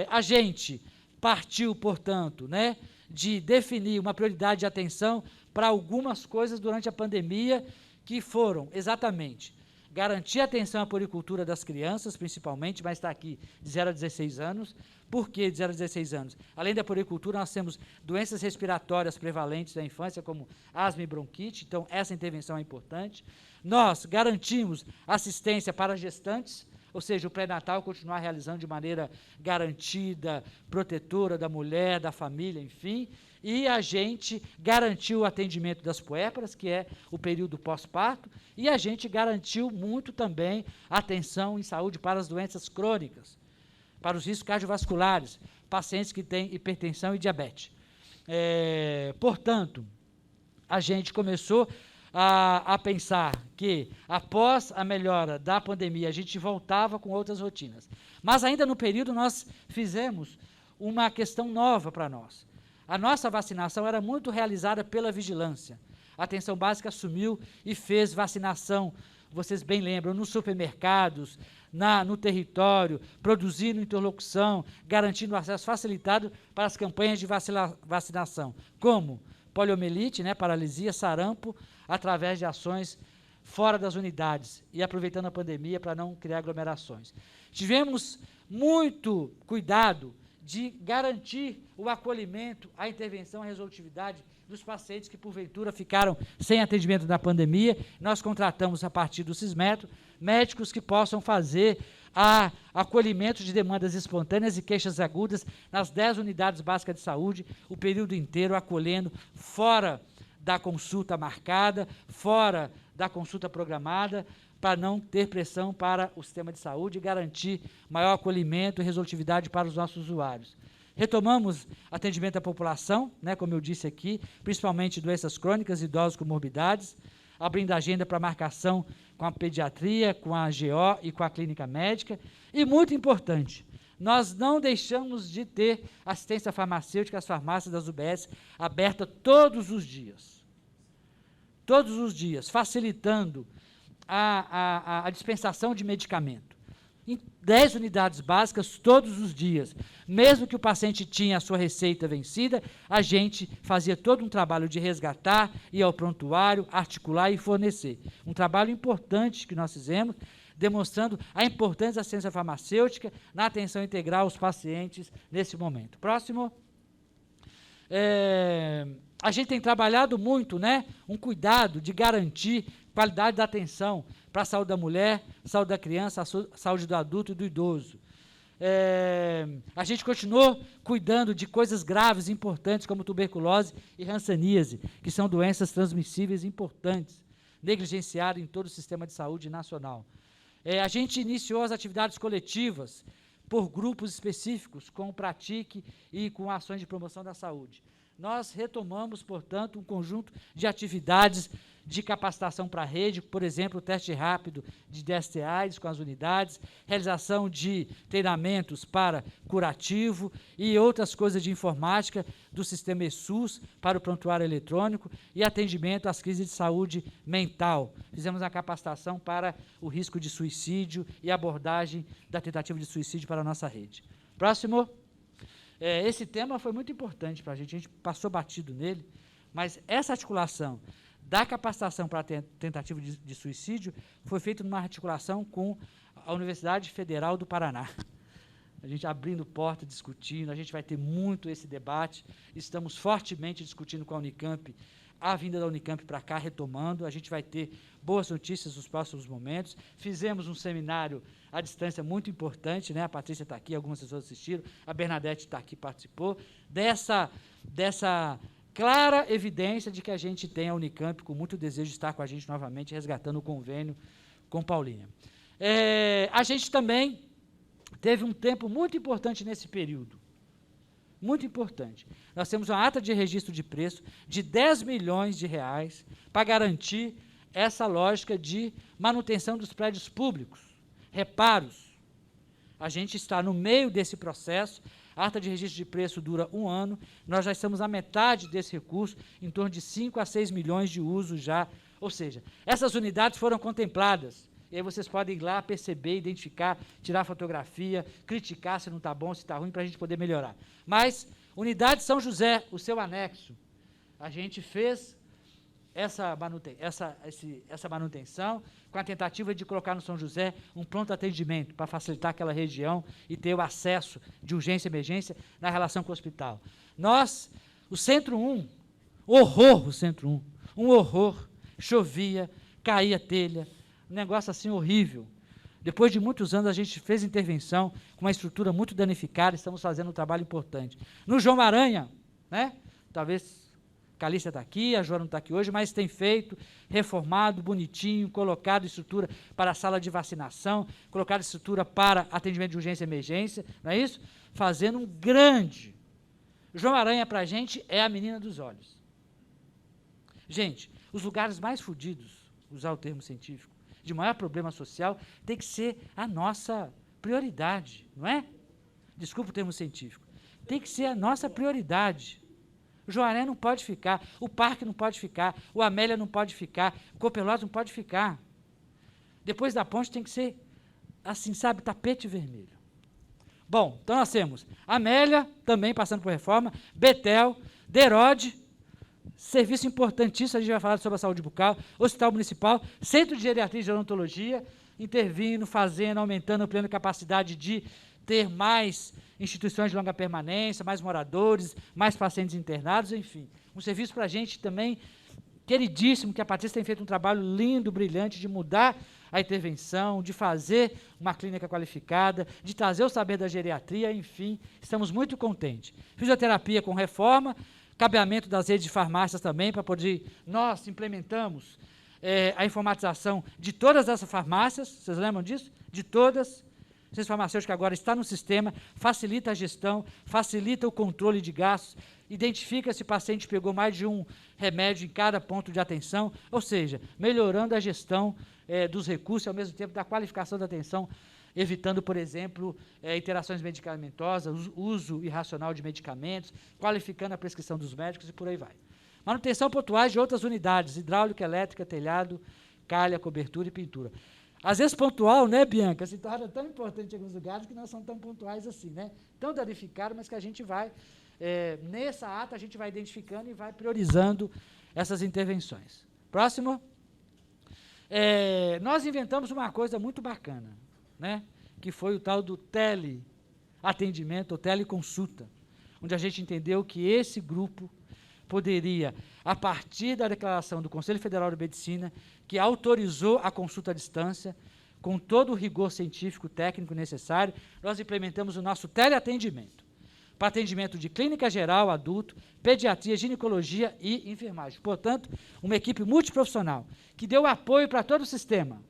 A gente partiu, portanto, né, de definir uma prioridade de atenção para algumas coisas durante a pandemia, que foram, exatamente, garantir a atenção à puericultura das crianças, principalmente, mas está aqui de 0 a 16 anos. Por que de 0 a 16 anos? Além da puericultura, nós temos doenças respiratórias prevalentes da infância, como asma e bronquite, então essa intervenção é importante. Nós garantimos assistência para gestantes, ou seja, o pré-natal continuar realizando de maneira garantida, protetora da mulher, da família, enfim, e a gente garantiu o atendimento das puérperas, que é o período pós-parto, e a gente garantiu muito também a atenção em saúde para as doenças crônicas, para os riscos cardiovasculares, pacientes que têm hipertensão e diabetes. Portanto, a gente começou a pensar que, após a melhora da pandemia, a gente voltava com outras rotinas. Mas ainda no período nós fizemos uma questão nova para nós. A nossa vacinação era muito realizada pela vigilância. A Atenção Básica assumiu e fez vacinação, vocês bem lembram, nos supermercados, no território, produzindo interlocução, garantindo acesso facilitado para as campanhas de vacinação, como poliomielite, paralisia, sarampo, através de ações fora das unidades e aproveitando a pandemia para não criar aglomerações. Tivemos muito cuidado de garantir o acolhimento, a intervenção, a resolutividade dos pacientes que, porventura, ficaram sem atendimento na pandemia. Nós contratamos, a partir do Cismetro, médicos que possam fazer acolhimento de demandas espontâneas e queixas agudas nas 10 unidades básicas de saúde, o período inteiro acolhendo, fora da consulta marcada, fora da consulta programada, para não ter pressão para o sistema de saúde e garantir maior acolhimento e resolutividade para os nossos usuários. Retomamos atendimento à população, como eu disse aqui, principalmente doenças crônicas, idosos com morbidades, abrindo agenda para marcação com a pediatria, com a GO e com a clínica médica. E, muito importante, nós não deixamos de ter assistência farmacêutica às farmácias das UBS aberta todos os dias, facilitando a dispensação de medicamento. Em 10 unidades básicas, todos os dias. Mesmo que o paciente tinha a sua receita vencida, a gente fazia todo um trabalho de resgatar, ir ao prontuário, articular e fornecer. Um trabalho importante que nós fizemos, demonstrando a importância da assistência farmacêutica na atenção integral aos pacientes nesse momento. Próximo. A gente tem trabalhado muito, um cuidado de garantir qualidade da atenção para a saúde da mulher, saúde da criança, a saúde do adulto e do idoso. A gente continuou cuidando de coisas graves e importantes, como tuberculose e hanseníase, que são doenças transmissíveis importantes, negligenciadas em todo o sistema de saúde nacional. A gente iniciou as atividades coletivas por grupos específicos, com o Pratique e com ações de promoção da saúde. Nós retomamos, portanto, um conjunto de atividades de capacitação para a rede, por exemplo, o teste rápido de DST/AIDS com as unidades, realização de treinamentos para curativo e outras coisas de informática do sistema ESUS para o prontuário eletrônico e atendimento às crises de saúde mental. Fizemos a capacitação para o risco de suicídio e abordagem da tentativa de suicídio para a nossa rede. Próximo. Esse tema foi muito importante para a gente passou batido nele, mas essa articulação da capacitação para a tentativa de suicídio foi feita numa articulação com a Universidade Federal do Paraná. A gente abrindo porta, discutindo, a gente vai ter muito esse debate, estamos fortemente discutindo com a Unicamp, a vinda da Unicamp para cá, retomando, a gente vai ter boas notícias nos próximos momentos. Fizemos um seminário à distância muito importante, a Patrícia está aqui, algumas pessoas assistiram, a Bernadette está aqui, participou, dessa clara evidência de que a gente tem a Unicamp com muito desejo de estar com a gente novamente, resgatando o convênio com Paulínia. A gente também teve um tempo muito importante nesse período, muito importante. Nós temos uma ata de registro de preço de 10 milhões de reais para garantir essa lógica de manutenção dos prédios públicos, reparos. A gente está no meio desse processo, a ata de registro de preço dura 1 ano, nós já estamos à metade desse recurso, em torno de 5 a 6 milhões de uso já, ou seja, essas unidades foram contempladas. E aí vocês podem ir lá, perceber, identificar, tirar fotografia, criticar se não está bom, se está ruim, para a gente poder melhorar. Mas, Unidade São José, o seu anexo, a gente fez essa manutenção, com a tentativa de colocar no São José um pronto atendimento para facilitar aquela região e ter o acesso de urgência e emergência na relação com o hospital. O Centro 1, o Centro 1, um horror, chovia, caía telha, um negócio assim horrível. Depois de muitos anos, a gente fez intervenção com uma estrutura muito danificada, estamos fazendo um trabalho importante. No João Maranhã, né? Talvez Calícia está aqui, a Joana não está aqui hoje, mas tem feito, reformado, bonitinho, colocado estrutura para a sala de vacinação, colocado estrutura para atendimento de urgência e emergência, não é isso? Fazendo um grande. João Aranha, para a gente, é a menina dos olhos. Gente, os lugares mais fodidos, usar o termo científico, de maior problema social, tem que ser a nossa prioridade, não é? Desculpa o termo científico. Tem que ser a nossa prioridade. O Joaré não pode ficar, o Parque não pode ficar, o Amélia não pode ficar, o Copelópolis não pode ficar. Depois da ponte tem que ser, assim, sabe, tapete vermelho. Bom, então nós temos Amélia, também passando por reforma, Betel, Derode, serviço importantíssimo, a gente vai falar sobre a saúde bucal, Hospital Municipal, Centro de Geriatria e Gerontologia, intervindo, fazendo, aumentando, ampliando a capacidade de ter mais instituições de longa permanência, mais moradores, mais pacientes internados, enfim. Um serviço para a gente também queridíssimo, que a Patrícia tem feito um trabalho lindo, brilhante, de mudar a intervenção, de fazer uma clínica qualificada, de trazer o saber da geriatria, enfim, estamos muito contentes. Fisioterapia com reforma, cabeamento das redes de farmácias também, para poder, nós implementamos a informatização de todas essas farmácias, vocês lembram disso? De todas. O Centro Farmacêutico agora está no sistema, facilita a gestão, facilita o controle de gastos, identifica se o paciente pegou mais de um remédio em cada ponto de atenção, ou seja, melhorando a gestão dos recursos e, ao mesmo tempo, da qualificação da atenção, evitando, por exemplo, interações medicamentosas, uso irracional de medicamentos, qualificando a prescrição dos médicos e por aí vai. Manutenção pontuais de outras unidades, hidráulica, elétrica, telhado, calha, cobertura e pintura. Às vezes pontual, né, Bianca, se torna tão importante em alguns lugares que não são tão pontuais assim, né? Tão danificados, mas que a gente vai, nessa ata, a gente vai identificando e vai priorizando essas intervenções. Próximo. Nós inventamos uma coisa muito bacana, né? Que foi o tal do teleatendimento ou teleconsulta, onde a gente entendeu que esse grupo poderia, a partir da declaração do Conselho Federal de Medicina, que autorizou a consulta à distância, com todo o rigor científico técnico necessário, nós implementamos o nosso teleatendimento, para atendimento de clínica geral, adulto, pediatria, ginecologia e enfermagem. Portanto, uma equipe multiprofissional, que deu apoio para todo o sistema,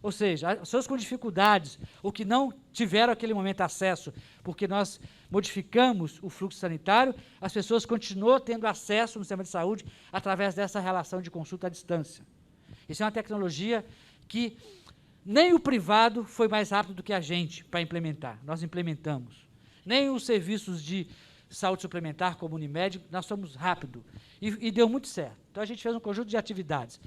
ou seja, as pessoas com dificuldades, ou que não tiveram aquele momento acesso, porque nós modificamos o fluxo sanitário, as pessoas continuam tendo acesso no sistema de saúde através dessa relação de consulta à distância. Isso é uma tecnologia que nem o privado foi mais rápido do que a gente para implementar, nós implementamos. Nem os serviços de saúde suplementar, como Unimed, nós somos rápido. E deu muito certo. Então, a gente fez um conjunto de atividades.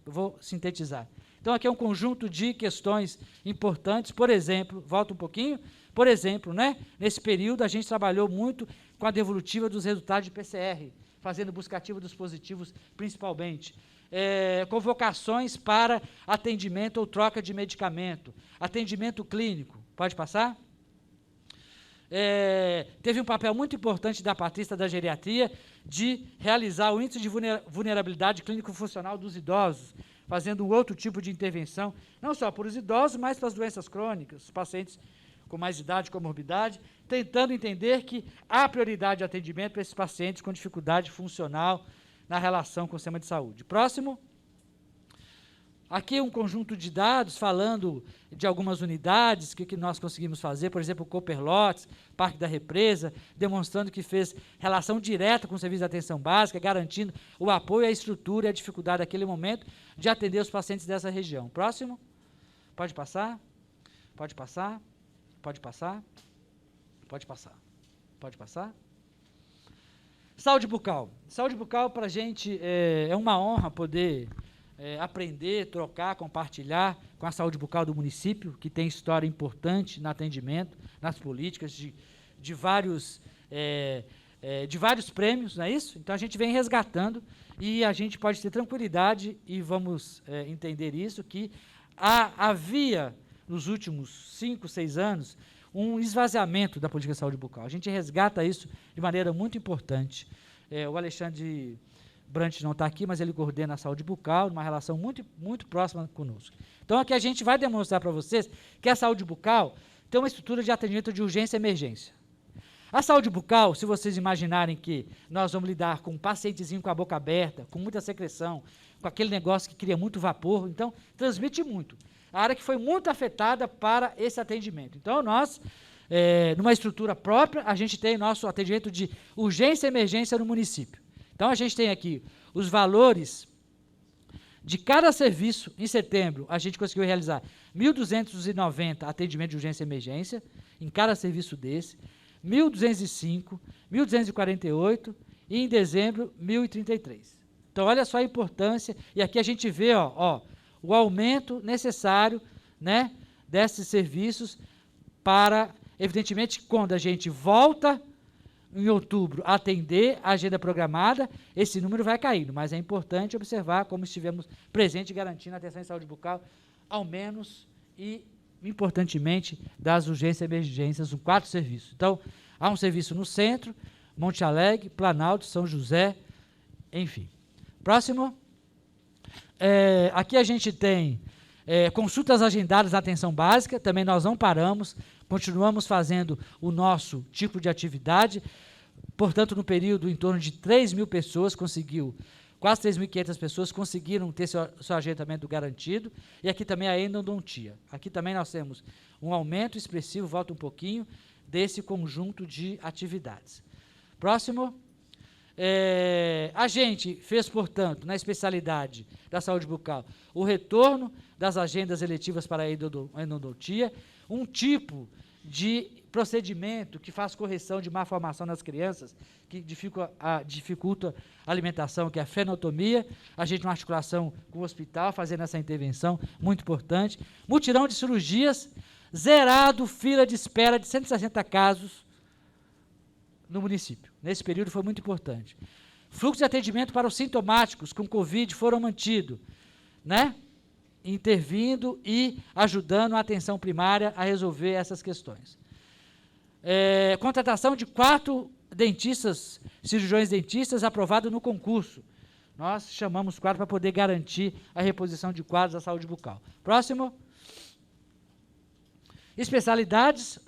Vou sintetizar. Então, aqui é um conjunto de questões importantes. Por exemplo, volta um pouquinho. Por exemplo, né, nesse período, a gente trabalhou muito com a devolutiva dos resultados de PCR, fazendo busca ativa dos positivos, principalmente. Convocações para atendimento ou troca de medicamento. Atendimento clínico. Pode passar? Teve um papel muito importante da Patrícia da geriatria de realizar o índice de vulnerabilidade clínico-funcional dos idosos, fazendo um outro tipo de intervenção, não só para os idosos, mas para as doenças crônicas, os pacientes com mais idade, comorbidade, tentando entender que há prioridade de atendimento para esses pacientes com dificuldade funcional na relação com o sistema de saúde. Próximo. Aqui um conjunto de dados falando de algumas unidades, que nós conseguimos fazer, por exemplo, o Copelópolis, Parque da Represa, demonstrando que fez relação direta com o serviço de atenção básica, garantindo o apoio à estrutura e à dificuldade naquele momento de atender os pacientes dessa região. Próximo. Pode passar? Pode passar? Pode passar? Pode passar? Pode passar? Saúde bucal. Saúde bucal, para a gente, é uma honra poder aprender, trocar, compartilhar com a saúde bucal do município, que tem história importante no atendimento, nas políticas de vários de vários prêmios, não é isso? Então a gente vem resgatando e a gente pode ter tranquilidade e vamos entender isso, que havia nos últimos 5, 6 anos um esvaziamento da política de saúde bucal. A gente resgata isso de maneira muito importante. O Alexandre Brant não está aqui, mas ele coordena a saúde bucal, numa relação muito, muito próxima conosco. Então aqui a gente vai demonstrar para vocês que a saúde bucal tem uma estrutura de atendimento de urgência e emergência. A saúde bucal, se vocês imaginarem que nós vamos lidar com um pacientezinho com a boca aberta, com muita secreção, com aquele negócio que cria muito vapor, então transmite muito. A área que foi muito afetada para esse atendimento. Então nós, numa estrutura própria, a gente tem nosso atendimento de urgência e emergência no município. Então a gente tem aqui os valores de cada serviço. Em setembro, a gente conseguiu realizar 1.290 atendimentos de urgência e emergência, em cada serviço desse, 1.205, 1.248 e em dezembro 1.033. Então olha só a importância, e aqui a gente vê o aumento necessário, né, desses serviços para, evidentemente, quando a gente volta em outubro a atender a agenda programada, esse número vai caindo, mas é importante observar como estivemos presentes garantindo a atenção em saúde bucal, ao menos e importantemente, das urgências e emergências, 4 serviços. Então, há um serviço no centro, Monte Alegre, Planalto, São José, enfim. Próximo. Aqui a gente tem consultas agendadas da atenção básica, também nós não paramos, continuamos fazendo o nosso tipo de atividade, portanto, no período, em torno de 3.000 pessoas quase 3.500 pessoas conseguiram ter seu agendamento garantido, e aqui também a endodontia. Aqui também nós temos um aumento expressivo, volta um pouquinho, desse conjunto de atividades. Próximo. A gente fez, portanto, na especialidade da saúde bucal, o retorno das agendas eletivas para a endodontia, um tipo de procedimento que faz correção de má formação nas crianças, que dificulta a alimentação, que é a fenotomia, a gente uma articulação com o hospital, fazendo essa intervenção, muito importante. Mutirão de cirurgias, zerado fila de espera de 160 casos no município. Nesse período foi muito importante. Fluxo de atendimento para os sintomáticos com Covid foram mantidos, né? Intervindo e ajudando a atenção primária a resolver essas questões. Contratação de 4 dentistas, cirurgiões dentistas aprovados no concurso. Nós chamamos 4 para poder garantir a reposição de quadros da saúde bucal. Próximo. Especialidades,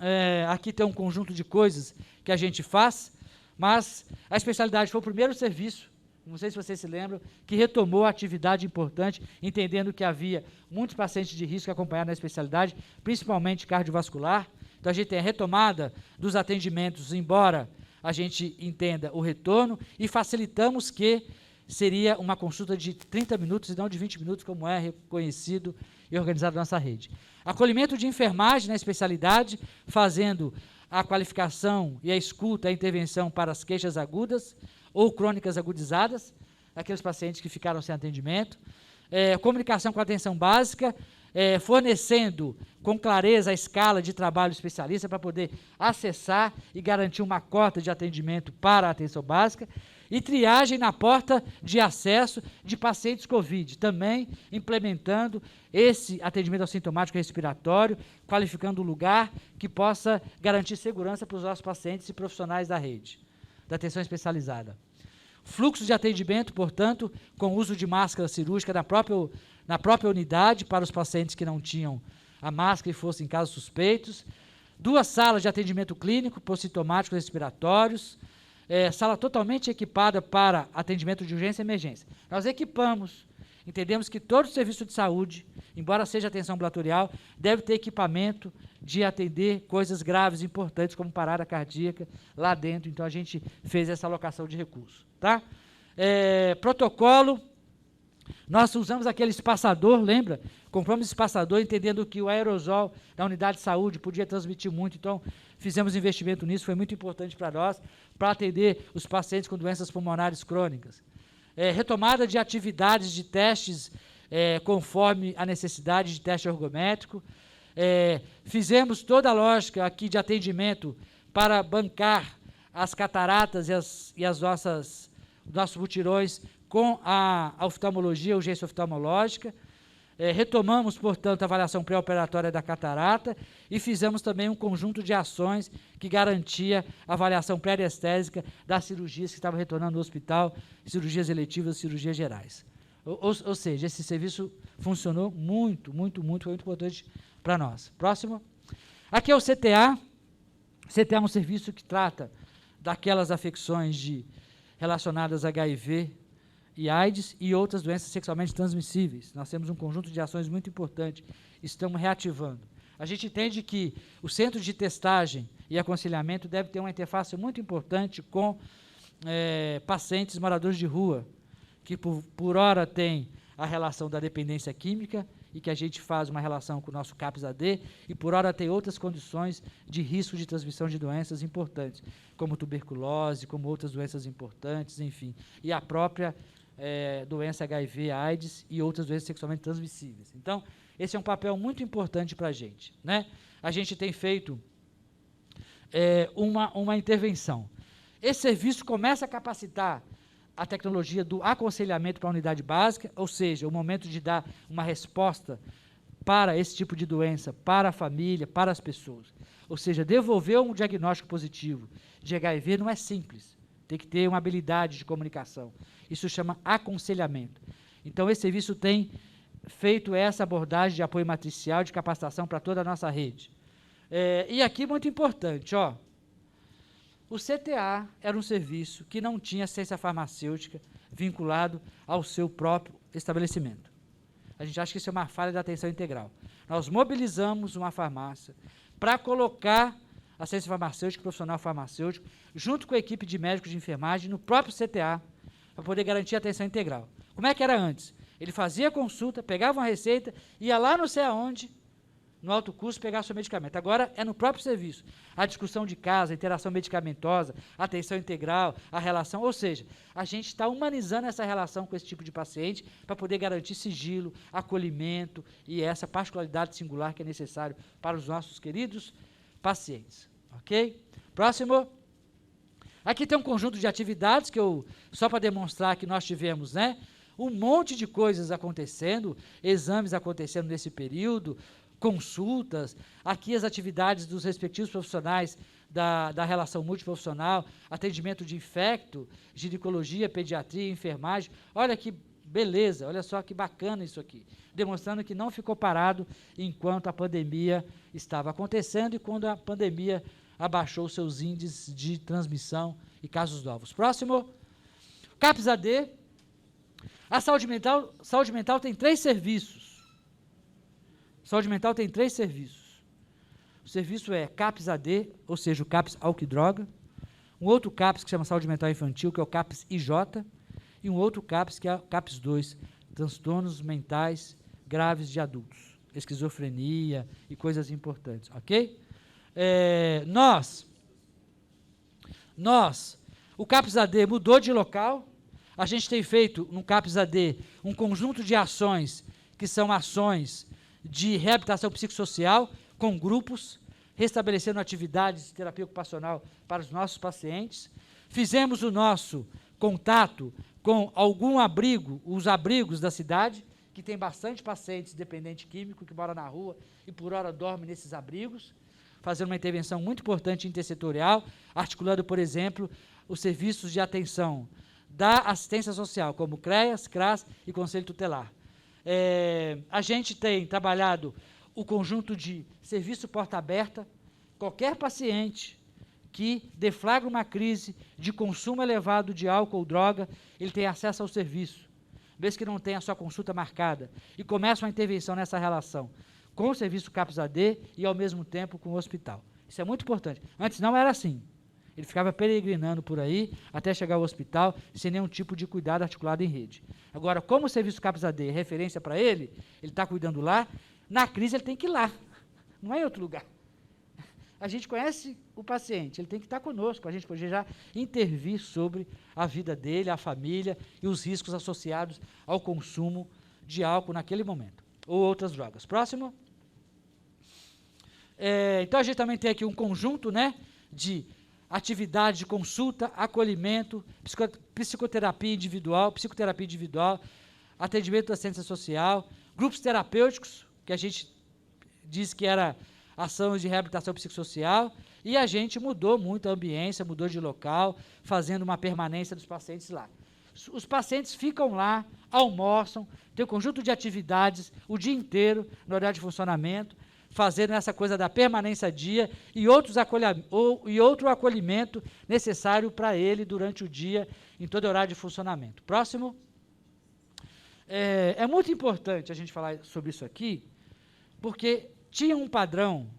aqui tem um conjunto de coisas que a gente faz, mas a especialidade foi o primeiro serviço, não sei se vocês se lembram, que retomou a atividade importante, entendendo que havia muitos pacientes de risco acompanhados na especialidade, principalmente cardiovascular. Então a gente tem a retomada dos atendimentos, embora a gente entenda o retorno, e facilitamos que seria uma consulta de 30 minutos e não de 20 minutos, como é reconhecido e organizado na nossa rede. Acolhimento de enfermagem na especialidade, fazendo a qualificação e a escuta, a intervenção para as queixas agudas ou crônicas agudizadas, aqueles pacientes que ficaram sem atendimento. Comunicação com a atenção básica, fornecendo com clareza a escala de trabalho especialista para poder acessar e garantir uma cota de atendimento para a atenção básica, e triagem na porta de acesso de pacientes COVID, também implementando esse atendimento assintomático respiratório, qualificando o lugar que possa garantir segurança para os nossos pacientes e profissionais da rede, da atenção especializada. Fluxo de atendimento, portanto, com uso de máscara cirúrgica na própria unidade para os pacientes que não tinham a máscara e fossem casos suspeitos. 2 salas de atendimento clínico por sintomáticos respiratórios. Sala totalmente equipada para atendimento de urgência e emergência. Nós equipamos, entendemos que todo serviço de saúde, embora seja atenção ambulatorial, deve ter equipamento de atender coisas graves, importantes, como parada cardíaca, lá dentro. Então, a gente fez essa alocação de recursos. Tá? Protocolo, nós usamos aquele espaçador, lembra? Compramos espaçador, entendendo que o aerosol da unidade de saúde podia transmitir muito, então fizemos investimento nisso, foi muito importante para nós, para atender os pacientes com doenças pulmonares crônicas. Retomada de atividades de testes conforme a necessidade de teste ergométrico. Fizemos toda a lógica aqui de atendimento para bancar as cataratas e as nossos mutirões com a oftalmologia, a urgência oftalmológica. Retomamos, portanto, a avaliação pré-operatória da catarata e fizemos também um conjunto de ações que garantia a avaliação pré-anestésica das cirurgias que estavam retornando no hospital, cirurgias eletivas, cirurgias gerais. Ou seja, esse serviço funcionou muito, foi muito importante para nós. Próximo. Aqui é o CTA. CTA é um serviço que trata daquelas afecções relacionadas a HIV e AIDS e outras doenças sexualmente transmissíveis. Nós temos um conjunto de ações muito importante, estamos reativando. A gente entende que o centro de testagem e aconselhamento deve ter uma interface muito importante com pacientes moradores de rua, que por hora tem a relação da dependência química e que a gente faz uma relação com o nosso CAPS-AD e por hora tem outras condições de risco de transmissão de doenças importantes, como tuberculose, como outras doenças importantes, enfim, e a própria doença HIV, AIDS e outras doenças sexualmente transmissíveis. Então, esse é um papel muito importante para a gente, né? A gente tem feito uma intervenção. Esse serviço começa a capacitar a tecnologia do aconselhamento para a unidade básica, ou seja, o momento de dar uma resposta para esse tipo de doença, para a família, para as pessoas. Ou seja, devolver um diagnóstico positivo de HIV não é simples, tem que ter uma habilidade de comunicação. Isso chama aconselhamento. Então, esse serviço tem feito essa abordagem de apoio matricial, de capacitação para toda a nossa rede. E aqui, muito importante, ó, o CTA era um serviço que não tinha assistência farmacêutica vinculado ao seu próprio estabelecimento. A gente acha que isso é uma falha da atenção integral. Nós mobilizamos uma farmácia para colocar assistência farmacêutica, profissional farmacêutico, junto com a equipe de médicos de enfermagem, no próprio CTA, para poder garantir a atenção integral. Como é que era antes? Ele fazia a consulta, pegava uma receita, ia lá não sei aonde, no alto custo, pegar seu medicamento. Agora é no próprio serviço. A discussão de casa, a interação medicamentosa, a atenção integral, a relação, ou seja, a gente está humanizando essa relação com esse tipo de paciente para poder garantir sigilo, acolhimento e essa particularidade singular que é necessário para os nossos queridos pacientes. Ok? Próximo. Aqui tem um conjunto de atividades que só para demonstrar que nós tivemos, né, um monte de coisas acontecendo, exames acontecendo nesse período, consultas, aqui as atividades dos respectivos profissionais da relação multiprofissional, atendimento de infecto, ginecologia, pediatria, enfermagem. Olha que beleza, olha só que bacana isso aqui, demonstrando que não ficou parado enquanto a pandemia estava acontecendo e quando a pandemia abaixou seus índices de transmissão e casos novos. Próximo. CAPS-AD. A saúde mental tem 3 serviços. Saúde mental tem 3 serviços. O serviço é CAPS-AD, ou seja, o CAPS álcool e droga. Um outro CAPS que chama saúde mental infantil, que é o CAPS-IJ. E um outro CAPS que é o CAPS-2, transtornos mentais graves de adultos. Esquizofrenia e coisas importantes, ok? O CAPS-AD mudou de local. A gente tem feito no CAPS-AD um conjunto de ações que são ações de reabilitação psicossocial com grupos, restabelecendo atividades de terapia ocupacional para os nossos pacientes. Fizemos o nosso contato com algum abrigo, os abrigos da cidade, que tem bastante pacientes dependentes químicos que moram na rua e por hora dormem nesses abrigos, fazendo uma intervenção muito importante intersetorial, articulando, por exemplo, os serviços de atenção da assistência social, como CREAS, CRAS e Conselho Tutelar. A gente tem trabalhado o conjunto de serviço porta aberta. Qualquer paciente que deflagra uma crise de consumo elevado de álcool ou droga, ele tem acesso ao serviço, mesmo que não tenha a sua consulta marcada, e começa uma intervenção nessa relação com o serviço CAPS-AD e, ao mesmo tempo, com o hospital. Isso é muito importante. Antes não era assim. Ele ficava peregrinando por aí até chegar ao hospital sem nenhum tipo de cuidado articulado em rede. Agora, como o serviço CAPS-AD é referência para ele está cuidando lá, na crise ele tem que ir lá, não é em outro lugar. A gente conhece o paciente, ele tem que estar conosco, para a gente poder já intervir sobre a vida dele, a família e os riscos associados ao consumo de álcool naquele momento, ou outras drogas. Próximo. Então, a gente também tem aqui um conjunto, né, de atividade de consulta, acolhimento, psicoterapia individual, atendimento da assistência social, grupos terapêuticos, que a gente diz que era ações de reabilitação psicossocial, e a gente mudou muito a ambiência, mudou de local, fazendo uma permanência dos pacientes lá. Os pacientes ficam lá, almoçam, tem um conjunto de atividades o dia inteiro, no horário de funcionamento, fazendo essa coisa da permanência a dia e outro acolhimento necessário para ele durante o dia, em todo o horário de funcionamento. Próximo. É muito importante a gente falar sobre isso aqui, porque tinha um padrão.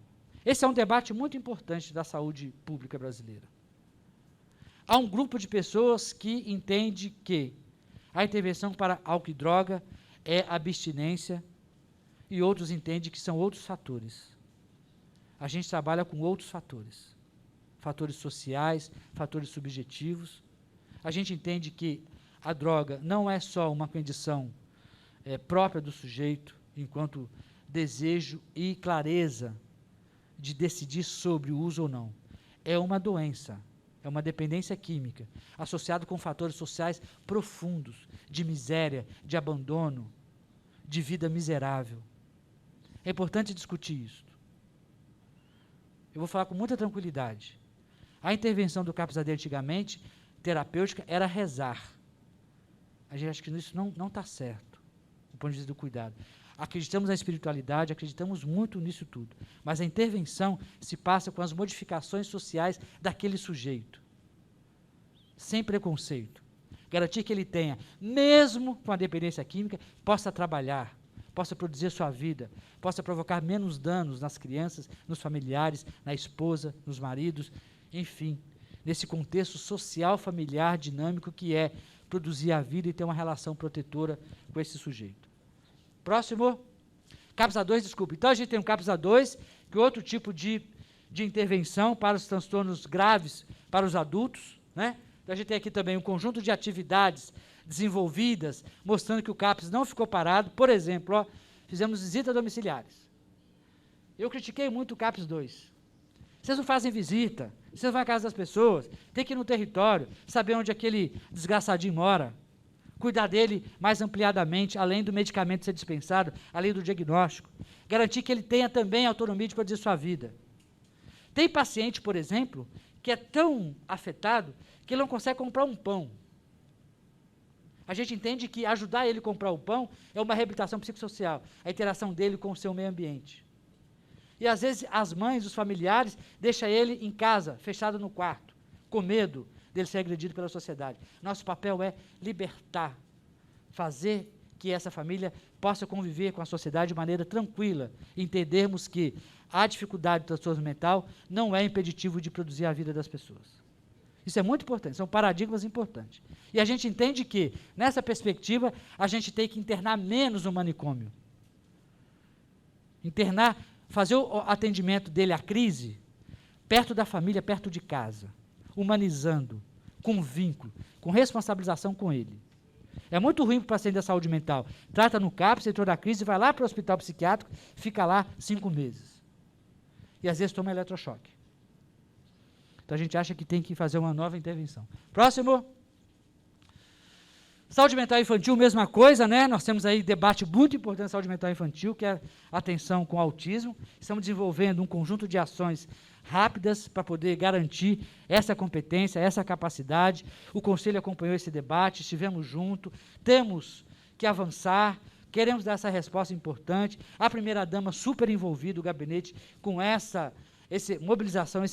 Esse é um debate muito importante da saúde pública brasileira. Há um grupo de pessoas que entende que a intervenção para álcool e droga é abstinência, e outros entendem que são outros fatores. A gente trabalha com outros fatores. Fatores sociais, fatores subjetivos. A gente entende que a droga não é só uma condição própria do sujeito, enquanto desejo e clareza de decidir sobre o uso ou não. É uma doença, é uma dependência química, associada com fatores sociais profundos, de miséria, de abandono, de vida miserável. É importante discutir isso. Eu vou falar com muita tranquilidade. A intervenção do CAPS-AD antigamente, terapêutica, era rezar. A gente acha que isso não está certo, do ponto de vista do cuidado. Acreditamos na espiritualidade, acreditamos muito nisso tudo. Mas a intervenção se passa com as modificações sociais daquele sujeito. Sem preconceito. Garantir que ele tenha, mesmo com a dependência química, possa trabalhar, possa produzir sua vida, possa provocar menos danos nas crianças, nos familiares, na esposa, nos maridos, enfim, nesse contexto social, familiar, dinâmico que é produzir a vida e ter uma relação protetora com esse sujeito. Próximo. CAPS-A2, desculpa. Então, a gente tem um CAPS-A2, que é outro tipo de intervenção para os transtornos graves para os adultos, né? Então, a gente tem aqui também um conjunto de atividades desenvolvidas, mostrando que o CAPS não ficou parado. Por exemplo, ó, fizemos visitas domiciliares. Eu critiquei muito o CAPS-2. Vocês não fazem visita, vocês não vão à casa das pessoas, tem que ir no território, saber onde aquele desgraçadinho mora, cuidar dele mais ampliadamente, além do medicamento ser dispensado, além do diagnóstico, garantir que ele tenha também autonomia de produzir sua vida. Tem paciente, por exemplo, que é tão afetado que ele não consegue comprar um pão. A gente entende que ajudar ele a comprar o pão é uma reabilitação psicossocial, a interação dele com o seu meio ambiente. E às vezes as mães, os familiares, deixam ele em casa, fechado no quarto, com medo dele ser agredido pela sociedade. Nosso papel é libertar, fazer que essa família possa conviver com a sociedade de maneira tranquila, entendermos que a dificuldade do transtorno mental não é impeditivo de produzir a vida das pessoas. Isso é muito importante, são paradigmas importantes. E a gente entende que, nessa perspectiva, a gente tem que internar menos no manicômio. Internar, fazer o atendimento dele à crise, perto da família, perto de casa, humanizando, com vínculo, com responsabilização com ele. É muito ruim para o paciente da saúde mental. Trata no CAPS, entrou na crise, vai lá para o hospital psiquiátrico, fica lá 5 meses. E às vezes toma eletrochoque. Então a gente acha que tem que fazer uma nova intervenção. Próximo. Saúde mental infantil, mesma coisa, né? Nós temos aí debate muito importante da saúde mental infantil, que é a atenção com autismo. Estamos desenvolvendo um conjunto de ações rápidas para poder garantir essa competência, essa capacidade. O Conselho acompanhou esse debate, estivemos juntos, temos que avançar, queremos dar essa resposta importante. A primeira-dama super envolvida, o gabinete, com essa mobilização,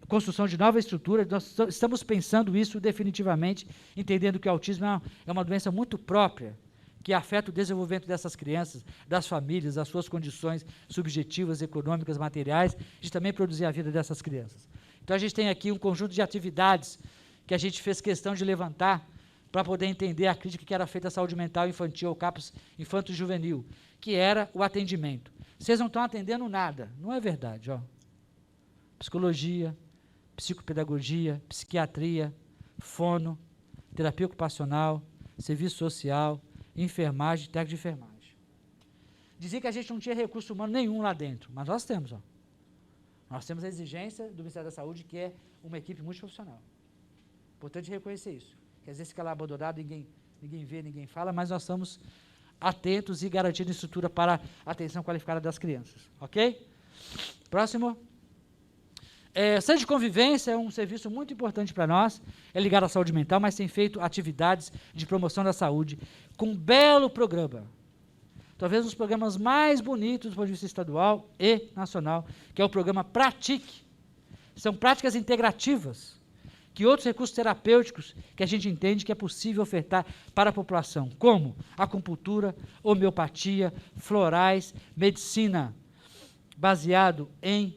construção de nova estrutura. Nós estamos pensando isso definitivamente, entendendo que o autismo é uma doença muito própria, que afeta o desenvolvimento dessas crianças, das famílias, das suas condições subjetivas, econômicas, materiais, de também produzir a vida dessas crianças. Então, a gente tem aqui um conjunto de atividades que a gente fez questão de levantar para poder entender a crítica que era feita à saúde mental infantil, ao CAPS infanto-juvenil, que era o atendimento. Vocês não estão atendendo nada, não é verdade, ó. Psicologia, psicopedagogia, psiquiatria, fono, terapia ocupacional, serviço social, enfermagem, técnico de enfermagem. Dizia que a gente não tinha recurso humano nenhum lá dentro, mas nós temos, ó. Nós temos a exigência do Ministério da Saúde, que é uma equipe multiprofissional. Importante reconhecer isso. Que às vezes fica lá abandonado, ninguém vê, ninguém fala, mas nós estamos atentos e garantindo estrutura para a atenção qualificada das crianças. Ok? Próximo. Centro de convivência é um serviço muito importante para nós, é ligado à saúde mental, mas tem feito atividades de promoção da saúde com um belo programa. Talvez um dos programas mais bonitos do ponto de vista estadual e nacional, que é o programa Pratique. São práticas integrativas, que outros recursos terapêuticos que a gente entende que é possível ofertar para a população, como acupuntura, homeopatia, florais, medicina baseado em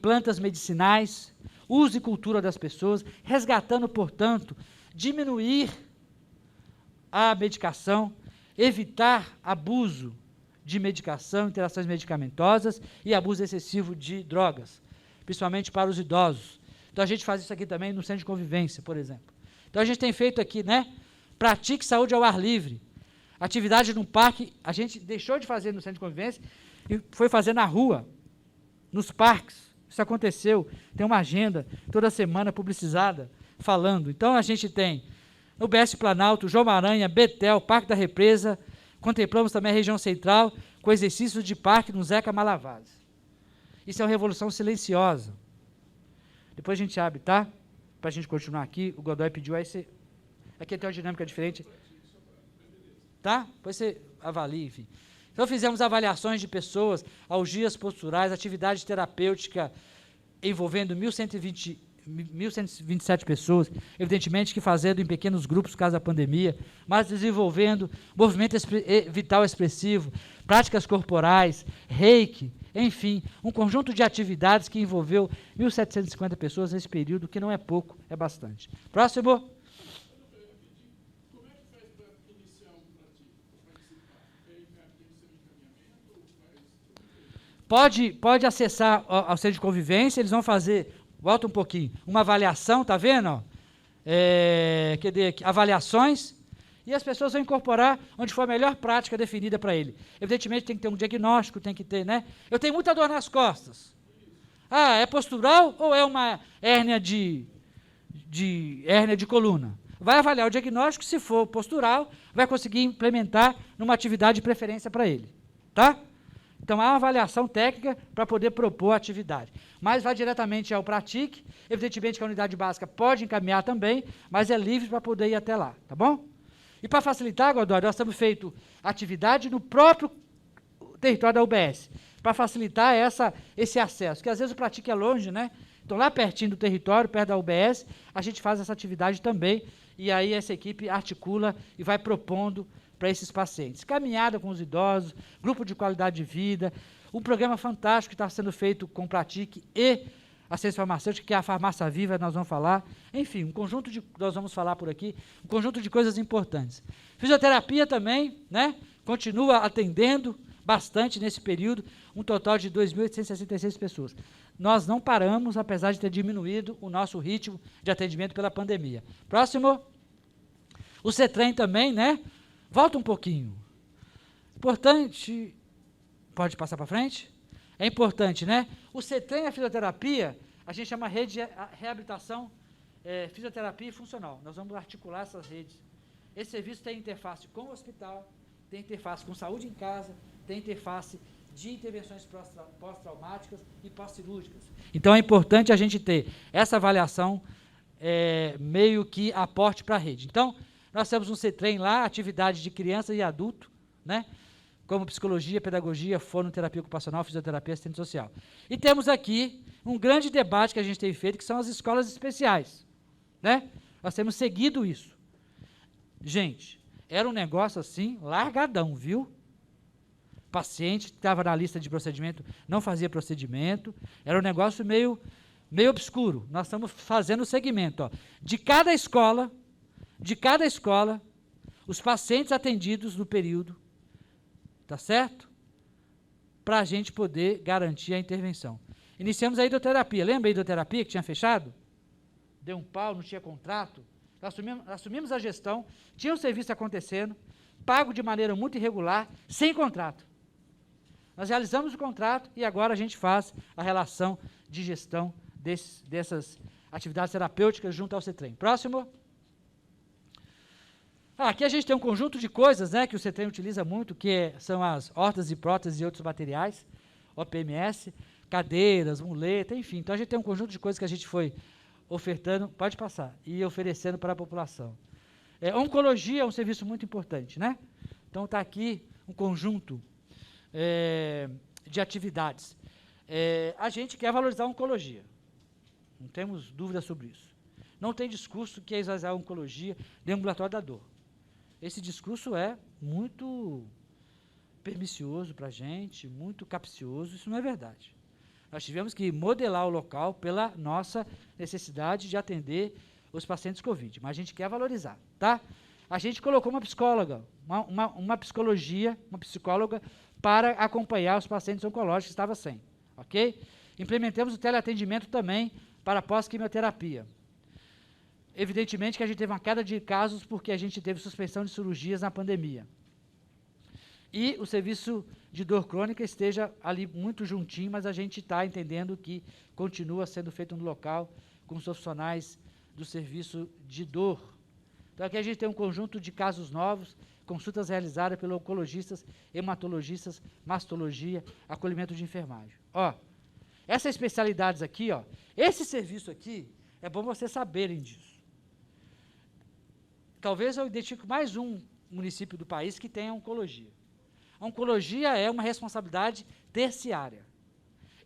plantas medicinais, uso e cultura das pessoas, resgatando, portanto, diminuir a medicação, evitar abuso de medicação, interações medicamentosas e abuso excessivo de drogas, principalmente para os idosos. Então, a gente faz isso aqui também no centro de convivência, por exemplo. Então, a gente tem feito aqui, né? Pratique saúde ao ar livre. Atividade no parque, a gente deixou de fazer no centro de convivência e foi fazer na rua, nos parques. Isso aconteceu. Tem uma agenda toda semana publicizada, falando. Então, a gente tem no BS Planalto, João Maranhã, Betel, Parque da Represa. Contemplamos também a região central, com exercícios de parque no Zeca Malavaz. Isso é uma revolução silenciosa. Depois a gente abre, tá? Para a gente continuar aqui. O Godoy pediu, aí você... Aqui tem uma dinâmica diferente. Tá? Depois você avalia, enfim. Então, fizemos avaliações de pessoas, algias posturais, atividade terapêutica envolvendo 1.127 pessoas, evidentemente que fazendo em pequenos grupos, por causa da pandemia, mas desenvolvendo movimento vital expressivo, práticas corporais, reiki, enfim, um conjunto de atividades que envolveu 1.750 pessoas nesse período, que não é pouco, é bastante. Próximo. Pode acessar ao centro de convivência, eles vão fazer, volta um pouquinho, uma avaliação, tá vendo? Avaliações, e as pessoas vão incorporar onde for a melhor prática definida para ele. Evidentemente tem que ter um diagnóstico, tem que ter, né? Eu tenho muita dor nas costas. Ah, é postural ou é uma hérnia hérnia de coluna? Vai avaliar o diagnóstico, se for postural, vai conseguir implementar numa atividade de preferência para ele, tá? Então, há uma avaliação técnica para poder propor a atividade. Mas vai diretamente ao Pratique. Evidentemente que a unidade básica pode encaminhar também, mas é livre para poder ir até lá, tá bom? E para facilitar, Godoy, nós temos feito atividade no próprio território da UBS, para facilitar esse acesso, porque às vezes o Pratique é longe, né? Então, lá pertinho do território, perto da UBS, a gente faz essa atividade também, e aí essa equipe articula e vai propondo para esses pacientes. Caminhada com os idosos, grupo de qualidade de vida, um programa fantástico que está sendo feito com Pratique e a ciência farmacêutica, que é a Farmácia Viva, nós vamos falar. Enfim, nós vamos falar por aqui, um conjunto de coisas importantes. Fisioterapia também, né? Continua atendendo bastante nesse período, um total de 2.866 pessoas. Nós não paramos, apesar de ter diminuído o nosso ritmo de atendimento pela pandemia. Próximo. O CETREM também, né? Volta um pouquinho. Importante, pode passar para frente? É importante, né? O CETREM e a fisioterapia, a gente chama rede de reabilitação, fisioterapia funcional. Nós vamos articular essas redes. Esse serviço tem interface com o hospital, tem interface com saúde em casa, tem interface de intervenções pós-traumáticas e pós-cirúrgicas. Então, é importante a gente ter essa avaliação meio que aporte para a rede. Então, nós temos um CETREM lá, atividade de criança e adulto, né? Como psicologia, pedagogia, fonoterapia ocupacional, fisioterapia, assistente social. E temos aqui um grande debate que a gente tem feito, que são as escolas especiais, né? Nós temos seguido isso. Gente, era um negócio assim, largadão, viu? Paciente que estava na lista de procedimento, não fazia procedimento, era um negócio meio obscuro. Nós estamos fazendo o segmento, ó, de cada escola, os pacientes atendidos no período, tá certo? Para a gente poder garantir a intervenção. Iniciamos a hidroterapia. Lembra a hidroterapia que tinha fechado? Deu um pau, não tinha contrato. Assumimos a gestão, tinha um serviço acontecendo, pago de maneira muito irregular, sem contrato. Nós realizamos o contrato e agora a gente faz a relação de gestão dessas atividades terapêuticas junto ao CETREM. Próximo. Aqui a gente tem um conjunto de coisas, né, que o CETREM utiliza muito, que são as órteses e próteses e outros materiais, OPMS, cadeiras, muleta, enfim. Então a gente tem um conjunto de coisas que a gente foi ofertando, pode passar, e oferecendo para a população. Oncologia é um serviço muito importante, né? Então está aqui um conjunto de atividades. A gente quer valorizar a oncologia, não temos dúvida sobre isso. Não tem discurso que é esvaziar a oncologia do ambulatório da dor. Esse discurso é muito pernicioso para a gente, muito capcioso, isso não é verdade. Nós tivemos que modelar o local pela nossa necessidade de atender os pacientes COVID, mas a gente quer valorizar, tá? A gente colocou uma psicóloga, uma psicóloga para acompanhar os pacientes oncológicos que estavam sem, ok? Implementamos o teleatendimento também para pós-quimioterapia. Evidentemente que a gente teve uma queda de casos porque a gente teve suspensão de cirurgias na pandemia. E o serviço de dor crônica esteja ali muito juntinho, mas a gente está entendendo que continua sendo feito no local com os profissionais do serviço de dor. Então aqui a gente tem um conjunto de casos novos, consultas realizadas pelos oncologistas, hematologistas, mastologia, acolhimento de enfermagem. Ó, essas especialidades aqui, ó, esse serviço aqui, é bom vocês saberem disso. Talvez eu identifique mais um município do país que tenha oncologia. A oncologia é uma responsabilidade terciária.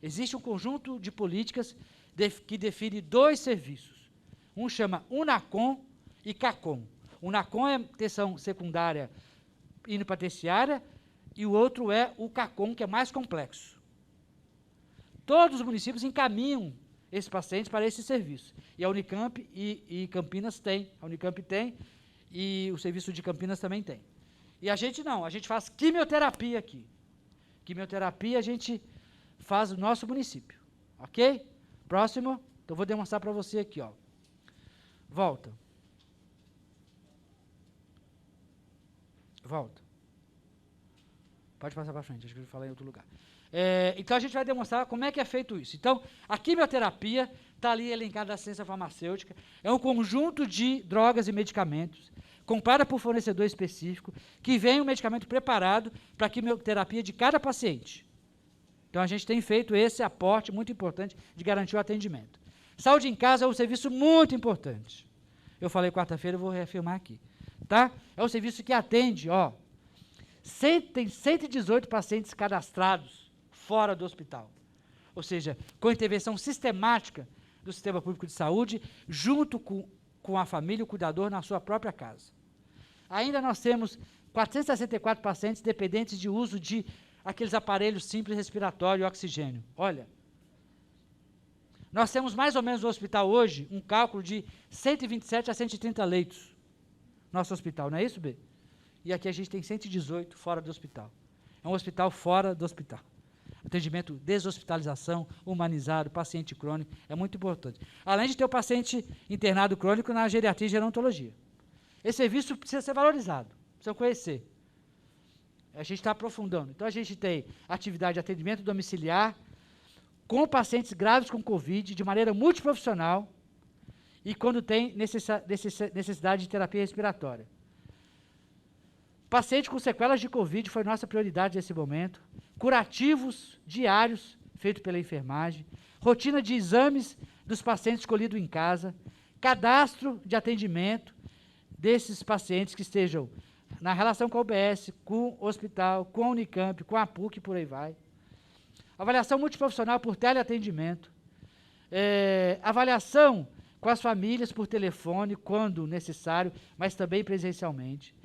Existe um conjunto de políticas que define dois serviços. Um chama UNACOM e CACOM. O UNACOM é atenção secundária indo para terciária e o outro é o CACOM, que é mais complexo. Todos os municípios encaminham esses pacientes para esse serviço. E a Unicamp e Campinas tem. A Unicamp tem e o serviço de Campinas também tem. E a gente não, a gente faz quimioterapia aqui. Quimioterapia a gente faz no nosso município, ok? Próximo, então vou demonstrar para você aqui, ó. Volta. Volta. Pode passar para frente, acho que eu falei em outro lugar. Então a gente vai demonstrar como é que é feito isso. Então, a quimioterapia está ali elencada na ciência farmacêutica, é um conjunto de drogas e medicamentos, comprada por fornecedor específico, que vem um medicamento preparado para a quimioterapia de cada paciente. Então a gente tem feito esse aporte muito importante de garantir o atendimento. Saúde em casa é um serviço muito importante. Eu falei quarta-feira, eu vou reafirmar aqui. Tá? É um serviço que atende, ó, tem 118 pacientes cadastrados fora do hospital. Ou seja, com intervenção sistemática do sistema público de saúde, junto com a família e o cuidador na sua própria casa. Ainda nós temos 464 pacientes dependentes de uso de aqueles aparelhos simples respiratório e oxigênio. Olha, nós temos mais ou menos no hospital hoje um cálculo de 127 a 130 leitos. Nosso hospital, não é isso, B? E aqui a gente tem 118 fora do hospital. É um hospital fora do hospital. Atendimento, deshospitalização, humanizado, paciente crônico, é muito importante. Além de ter o paciente internado crônico na geriatria e gerontologia. Esse serviço precisa ser valorizado, precisa conhecer. A gente está aprofundando. Então, a gente tem atividade de atendimento domiciliar com pacientes graves com Covid, de maneira multiprofissional, e quando tem necessidade de terapia respiratória. Paciente com sequelas de Covid foi nossa prioridade nesse momento. Curativos diários feitos pela enfermagem. Rotina de exames dos pacientes escolhidos em casa. Cadastro de atendimento desses pacientes que estejam na relação com a UBS, com o hospital, com a Unicamp, com a PUC e por aí vai. Avaliação multiprofissional por teleatendimento. Avaliação com as famílias por telefone, quando necessário, mas também presencialmente.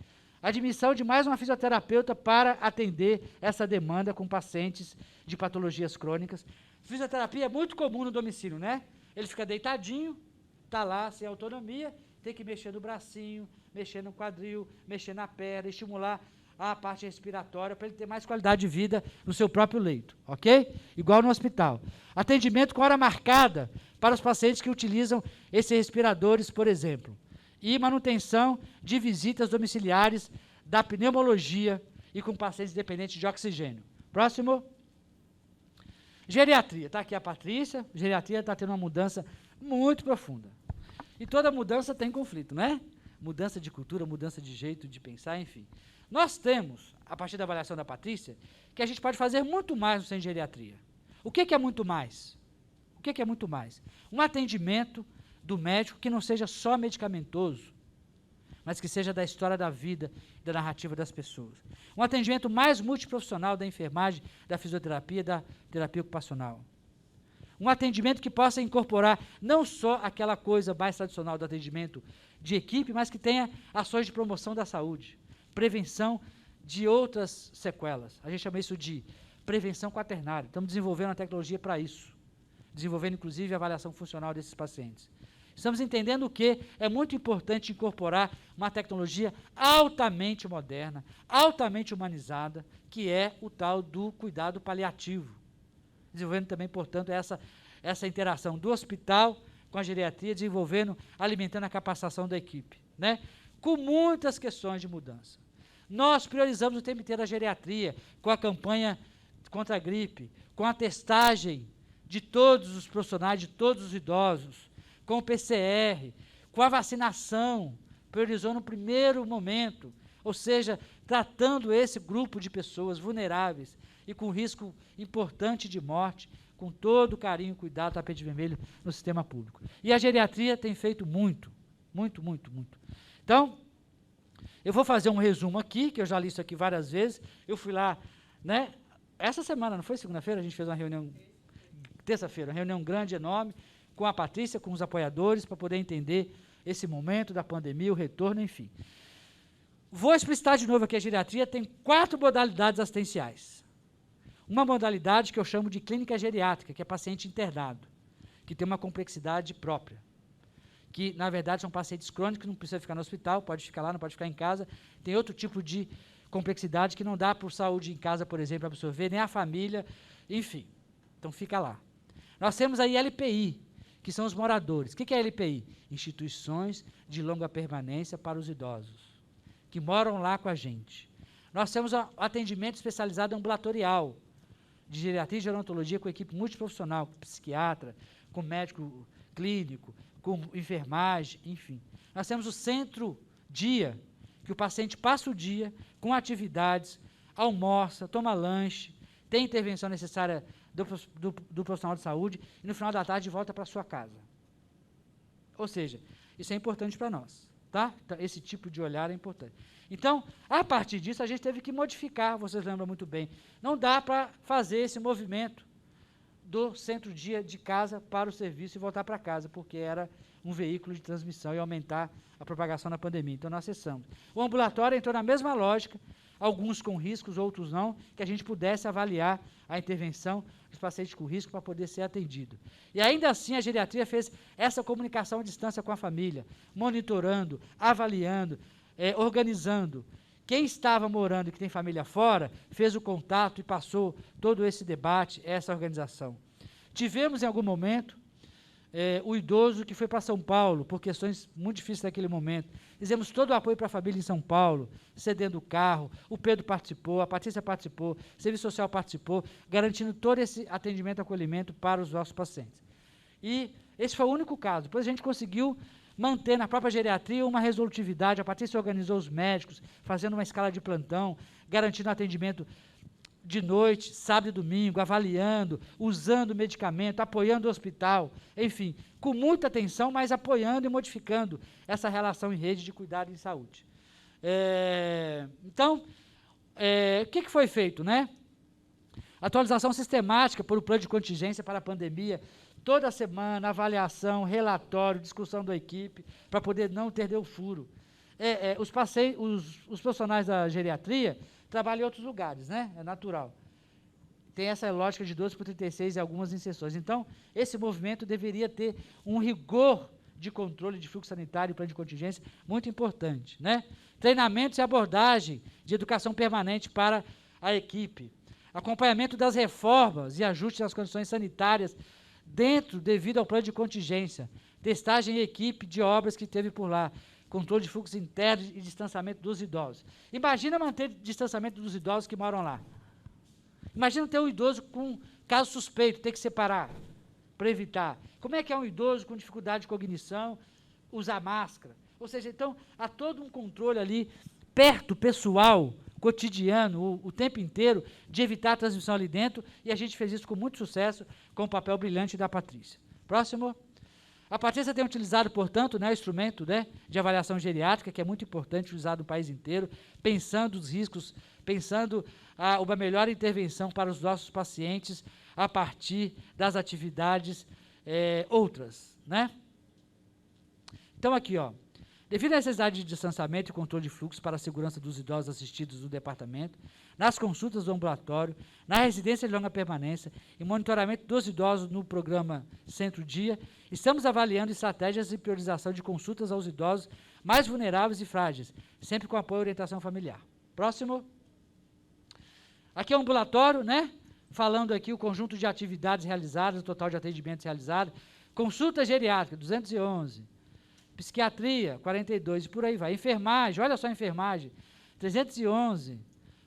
Admissão de mais uma fisioterapeuta para atender essa demanda com pacientes de patologias crônicas. Fisioterapia é muito comum no domicílio, né? Ele fica deitadinho, está lá sem autonomia, tem que mexer no bracinho, mexer no quadril, mexer na perna, estimular a parte respiratória para ele ter mais qualidade de vida no seu próprio leito, ok? Igual no hospital. Atendimento com hora marcada para os pacientes que utilizam esses respiradores, por exemplo. E manutenção de visitas domiciliares da pneumologia e com pacientes dependentes de oxigênio. Próximo. Geriatria, está aqui a Patrícia, geriatria está tendo uma mudança muito profunda. E toda mudança tem conflito, não é? Mudança de cultura, mudança de jeito de pensar, enfim. Nós temos, a partir da avaliação da Patrícia, que a gente pode fazer muito mais no centro de geriatria. O que é muito mais? O que é muito mais? Um atendimento do médico que não seja só medicamentoso, mas que seja da história da vida, da narrativa das pessoas. Um atendimento mais multiprofissional da enfermagem, da fisioterapia, da terapia ocupacional. Um atendimento que possa incorporar não só aquela coisa mais tradicional do atendimento de equipe, mas que tenha ações de promoção da saúde, prevenção de outras sequelas. A gente chama isso de prevenção quaternária. Estamos desenvolvendo uma tecnologia para isso, desenvolvendo inclusive a avaliação funcional desses pacientes. Estamos entendendo que é muito importante incorporar uma tecnologia altamente moderna, altamente humanizada, que é o tal do cuidado paliativo. Desenvolvendo também, portanto, essa interação do hospital com a geriatria, desenvolvendo, alimentando a capacitação da equipe, né? Com muitas questões de mudança. Nós priorizamos o tempo inteiro a geriatria, com a campanha contra a gripe, com a testagem de todos os profissionais, de todos os idosos, com o PCR, com a vacinação, priorizou no primeiro momento, ou seja, tratando esse grupo de pessoas vulneráveis e com risco importante de morte, com todo o carinho e cuidado do tapete vermelho no sistema público. E a geriatria tem feito muito, muito, muito, muito. Então, eu vou fazer um resumo aqui, que eu já li isso aqui várias vezes. Eu fui lá, né? Essa semana, não foi segunda-feira? A gente fez uma reunião, terça-feira, uma reunião grande, enorme, com a Patrícia, com os apoiadores, para poder entender esse momento da pandemia, o retorno, enfim. Vou explicitar de novo aqui, a geriatria tem 4 modalidades assistenciais. Uma modalidade que eu chamo de clínica geriátrica, que é paciente internado, que tem uma complexidade própria, que, na verdade, são pacientes crônicos, que não precisa ficar no hospital, pode ficar lá, não pode ficar em casa. Tem outro tipo de complexidade que não dá por saúde em casa, por exemplo, absorver, nem a família, enfim. Então, fica lá. Nós temos a LPI, que são os moradores. O que é LPI? Instituições de longa permanência para os idosos, que moram lá com a gente. Nós temos atendimento especializado ambulatorial, de geriatria e gerontologia, com equipe multiprofissional, com psiquiatra, com médico clínico, com enfermagem, enfim. Nós temos o centro-dia, que o paciente passa o dia com atividades, almoça, toma lanche, tem intervenção necessária do profissional de saúde e no final da tarde volta para a sua casa. Ou seja, isso é importante para nós, tá? Então, esse tipo de olhar é importante. Então, a partir disso, a gente teve que modificar, vocês lembram muito bem. Não dá para fazer esse movimento do centro-dia de casa para o serviço e voltar para casa, porque era um veículo de transmissão e aumentar a propagação da pandemia. Então, nós cessamos. O ambulatório entrou na mesma lógica, alguns com riscos, outros não, que a gente pudesse avaliar a intervenção dos pacientes com risco para poder ser atendido. E ainda assim, a geriatria fez essa comunicação à distância com a família, monitorando, avaliando, organizando. Quem estava morando e que tem família fora, fez o contato e passou todo esse debate, essa organização. Tivemos, em algum momento, o idoso que foi para São Paulo, por questões muito difíceis naquele momento. Fizemos todo o apoio para a família em São Paulo, cedendo o carro, o Pedro participou, a Patrícia participou, o Serviço Social participou, garantindo todo esse atendimento e acolhimento para os nossos pacientes. E esse foi o único caso. Depois a gente conseguiu manter na própria geriatria uma resolutividade. A Patrícia organizou os médicos, fazendo uma escala de plantão, garantindo atendimento de noite, sábado e domingo, avaliando, usando medicamento, apoiando o hospital, enfim, com muita atenção, mas apoiando e modificando essa relação em rede de cuidado em saúde. Então, o que foi feito, né? Atualização sistemática por o plano de contingência para a pandemia, toda semana, avaliação, relatório, discussão da equipe, para poder não ter o furo. Os profissionais da geriatria trabalham em outros lugares, né? É natural. Tem essa lógica de 12/36 e algumas inserções. Então, esse movimento deveria ter um rigor de controle de fluxo sanitário e plano de contingência muito importante, né? Treinamentos e abordagem de educação permanente para a equipe. Acompanhamento das reformas e ajustes das condições sanitárias devido ao plano de contingência. Testagem e equipe de obras que teve por lá. Controle de fluxos internos e distanciamento dos idosos. Imagina manter distanciamento dos idosos que moram lá. Imagina ter um idoso com Caso suspeito, tem que separar, para evitar. Como é que é um idoso com dificuldade de cognição usar máscara? Ou seja, então, há todo um controle ali, perto, pessoal, cotidiano, o tempo inteiro, de evitar a transmissão ali dentro, e a gente fez isso com muito sucesso, com o papel brilhante da Patrícia. Próximo. A Patrícia tem utilizado, portanto, né, o instrumento, né, de avaliação geriátrica, que é muito importante, usado no país inteiro, pensando os riscos, pensando uma melhor intervenção para os nossos pacientes a partir das atividades outras, né? Então, aqui, ó, devido à necessidade de distanciamento e controle de fluxo para a segurança dos idosos assistidos do departamento, nas consultas do ambulatório, na residência de longa permanência e monitoramento dos idosos no programa Centro-Dia, estamos avaliando estratégias de priorização de consultas aos idosos mais vulneráveis e frágeis, sempre com apoio e orientação familiar. Próximo. Aqui é um ambulatório, né? Falando aqui o conjunto de atividades realizadas, o total de atendimentos realizados. Consulta geriátrica, 211. Psiquiatria, 42, e por aí vai. Enfermagem, olha só a enfermagem, 311.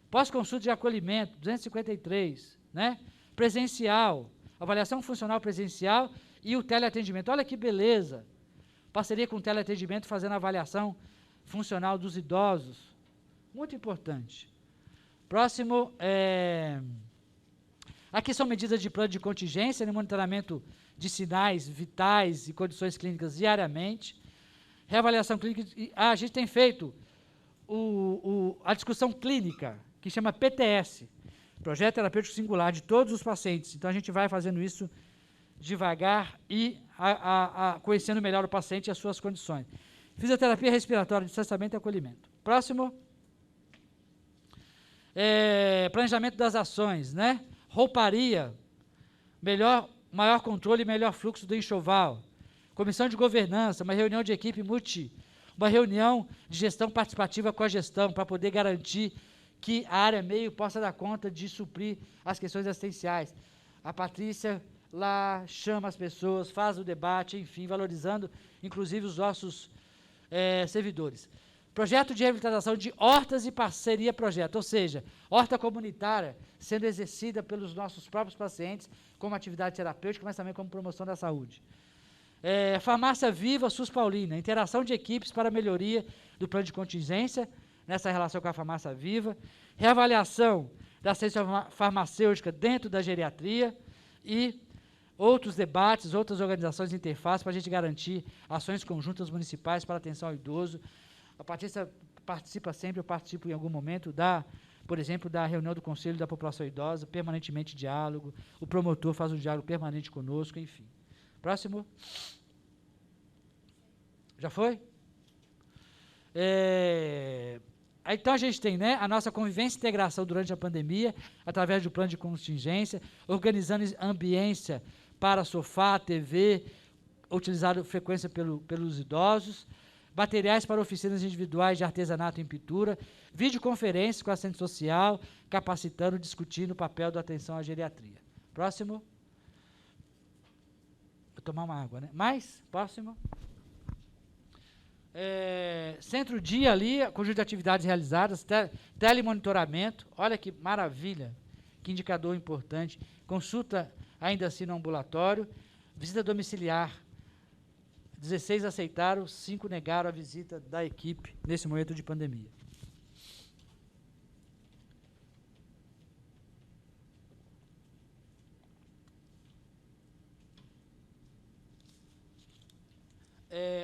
Pós-consulta de acolhimento, 253, né? Presencial, avaliação funcional presencial e o teleatendimento. Olha que beleza. Parceria com o teleatendimento fazendo a avaliação funcional dos idosos. Muito importante. Próximo, aqui são medidas de plano de contingência, né, monitoramento de sinais vitais e condições clínicas diariamente. Reavaliação clínica, a gente tem feito a discussão clínica, que chama PTS, Projeto Terapêutico Singular, de todos os pacientes. Então, a gente vai fazendo isso devagar e conhecendo melhor o paciente e as suas condições. Fisioterapia respiratória, distanciamento e acolhimento. Próximo. Planejamento das ações, né? Rouparia, maior controle e melhor fluxo do enxoval. Comissão de governança, uma reunião de equipe uma reunião de gestão participativa com a gestão, para poder garantir que a área meio possa dar conta de suprir as questões assistenciais. A Patrícia lá chama as pessoas, faz o debate, enfim, valorizando, inclusive, os nossos servidores. Projeto de revitalização de hortas e parceria projeto, ou seja, horta comunitária sendo exercida pelos nossos próprios pacientes como atividade terapêutica, mas também como promoção da saúde. Farmácia Viva SUS Paulina, interação de equipes para melhoria do plano de contingência, nessa relação com a Farmácia Viva, reavaliação da assistência farmacêutica dentro da geriatria e outros debates, outras organizações de interface para a gente garantir ações conjuntas municipais para atenção ao idoso. A Patrícia participa sempre, eu participo em algum momento por exemplo, da reunião do Conselho da População Idosa, permanentemente diálogo, o promotor faz um diálogo permanente conosco, enfim. Próximo. Já foi? Então, a gente tem, né, a nossa convivência e integração durante a pandemia, através do plano de contingência, organizando ambiência para sofá, TV, utilizado frequência pelos idosos, materiais para oficinas individuais de artesanato em pintura, videoconferências com a assistente social, capacitando, discutindo o papel da atenção à geriatria. Próximo. Vou tomar uma água, né? Próximo. Centro-dia ali, conjunto de atividades realizadas, telemonitoramento, olha que maravilha, que indicador importante, consulta ainda assim no ambulatório, visita domiciliar, 16 aceitaram, 5 negaram a visita da equipe nesse momento de pandemia.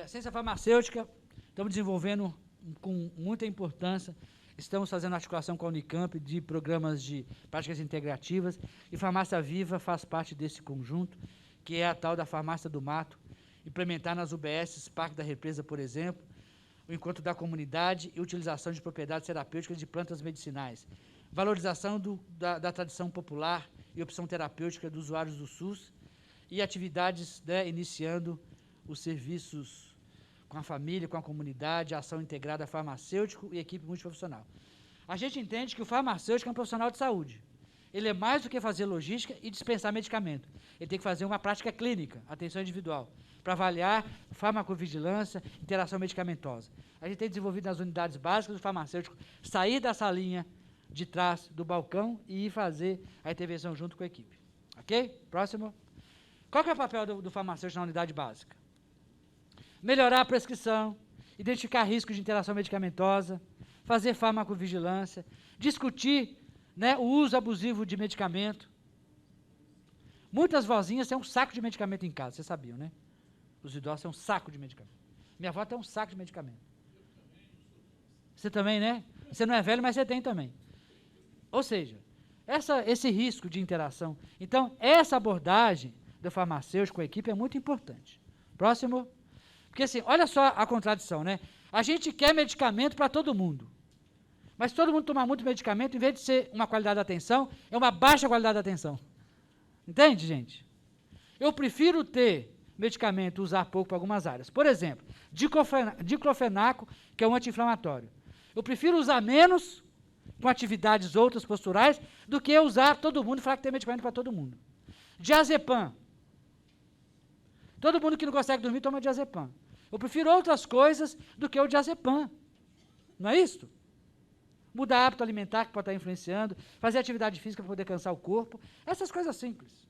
Ciência farmacêutica, estamos desenvolvendo com muita importância, estamos fazendo articulação com a Unicamp de programas de práticas integrativas, e Farmácia Viva faz parte desse conjunto, que é a tal da Farmácia do Mato, implementar nas UBSs, Parque da Represa, por exemplo, o encontro da comunidade e utilização de propriedades terapêuticas de plantas medicinais, valorização da tradição popular e opção terapêutica dos usuários do SUS, e atividades, né, iniciando os serviços com a família, com a comunidade, a ação integrada farmacêutico e equipe multiprofissional. A gente entende que o farmacêutico é um profissional de saúde. Ele é mais do que fazer logística e dispensar medicamento. Ele tem que fazer uma prática clínica, atenção individual, para avaliar farmacovigilância, interação medicamentosa. A gente tem desenvolvido nas unidades básicas do farmacêutico sair da salinha de trás do balcão e ir fazer a intervenção junto com a equipe. Ok? Próximo. Qual que é o papel do farmacêutico na unidade básica? Melhorar a prescrição, identificar riscos de interação medicamentosa, fazer farmacovigilância, discutir, né, o uso abusivo de medicamento. Muitas vozinhas têm um saco de medicamento em casa, vocês sabiam, né? Os idosos têm um saco de medicamento. Minha avó tem um saco de medicamento. Você também, né? Você não é velho, mas você tem também. Ou seja, esse risco de interação. Então, essa abordagem do farmacêutico com a equipe é muito importante. Próximo. Porque assim, olha só a contradição, né? A gente quer medicamento para todo mundo. Mas todo mundo tomar muito medicamento, em vez de ser uma qualidade da atenção, é uma baixa qualidade da atenção. Entende, gente? Eu prefiro ter medicamento, usar pouco para algumas áreas. Por exemplo, diclofenaco, que é um anti-inflamatório. Eu prefiro usar menos com atividades outras posturais do que usar todo mundo e falar que tem medicamento para todo mundo. Diazepam. Todo mundo que não consegue dormir toma diazepam. Eu prefiro outras coisas do que o diazepam. Não é isso? Mudar hábito alimentar, que pode estar influenciando, fazer atividade física para poder cansar o corpo, essas coisas simples.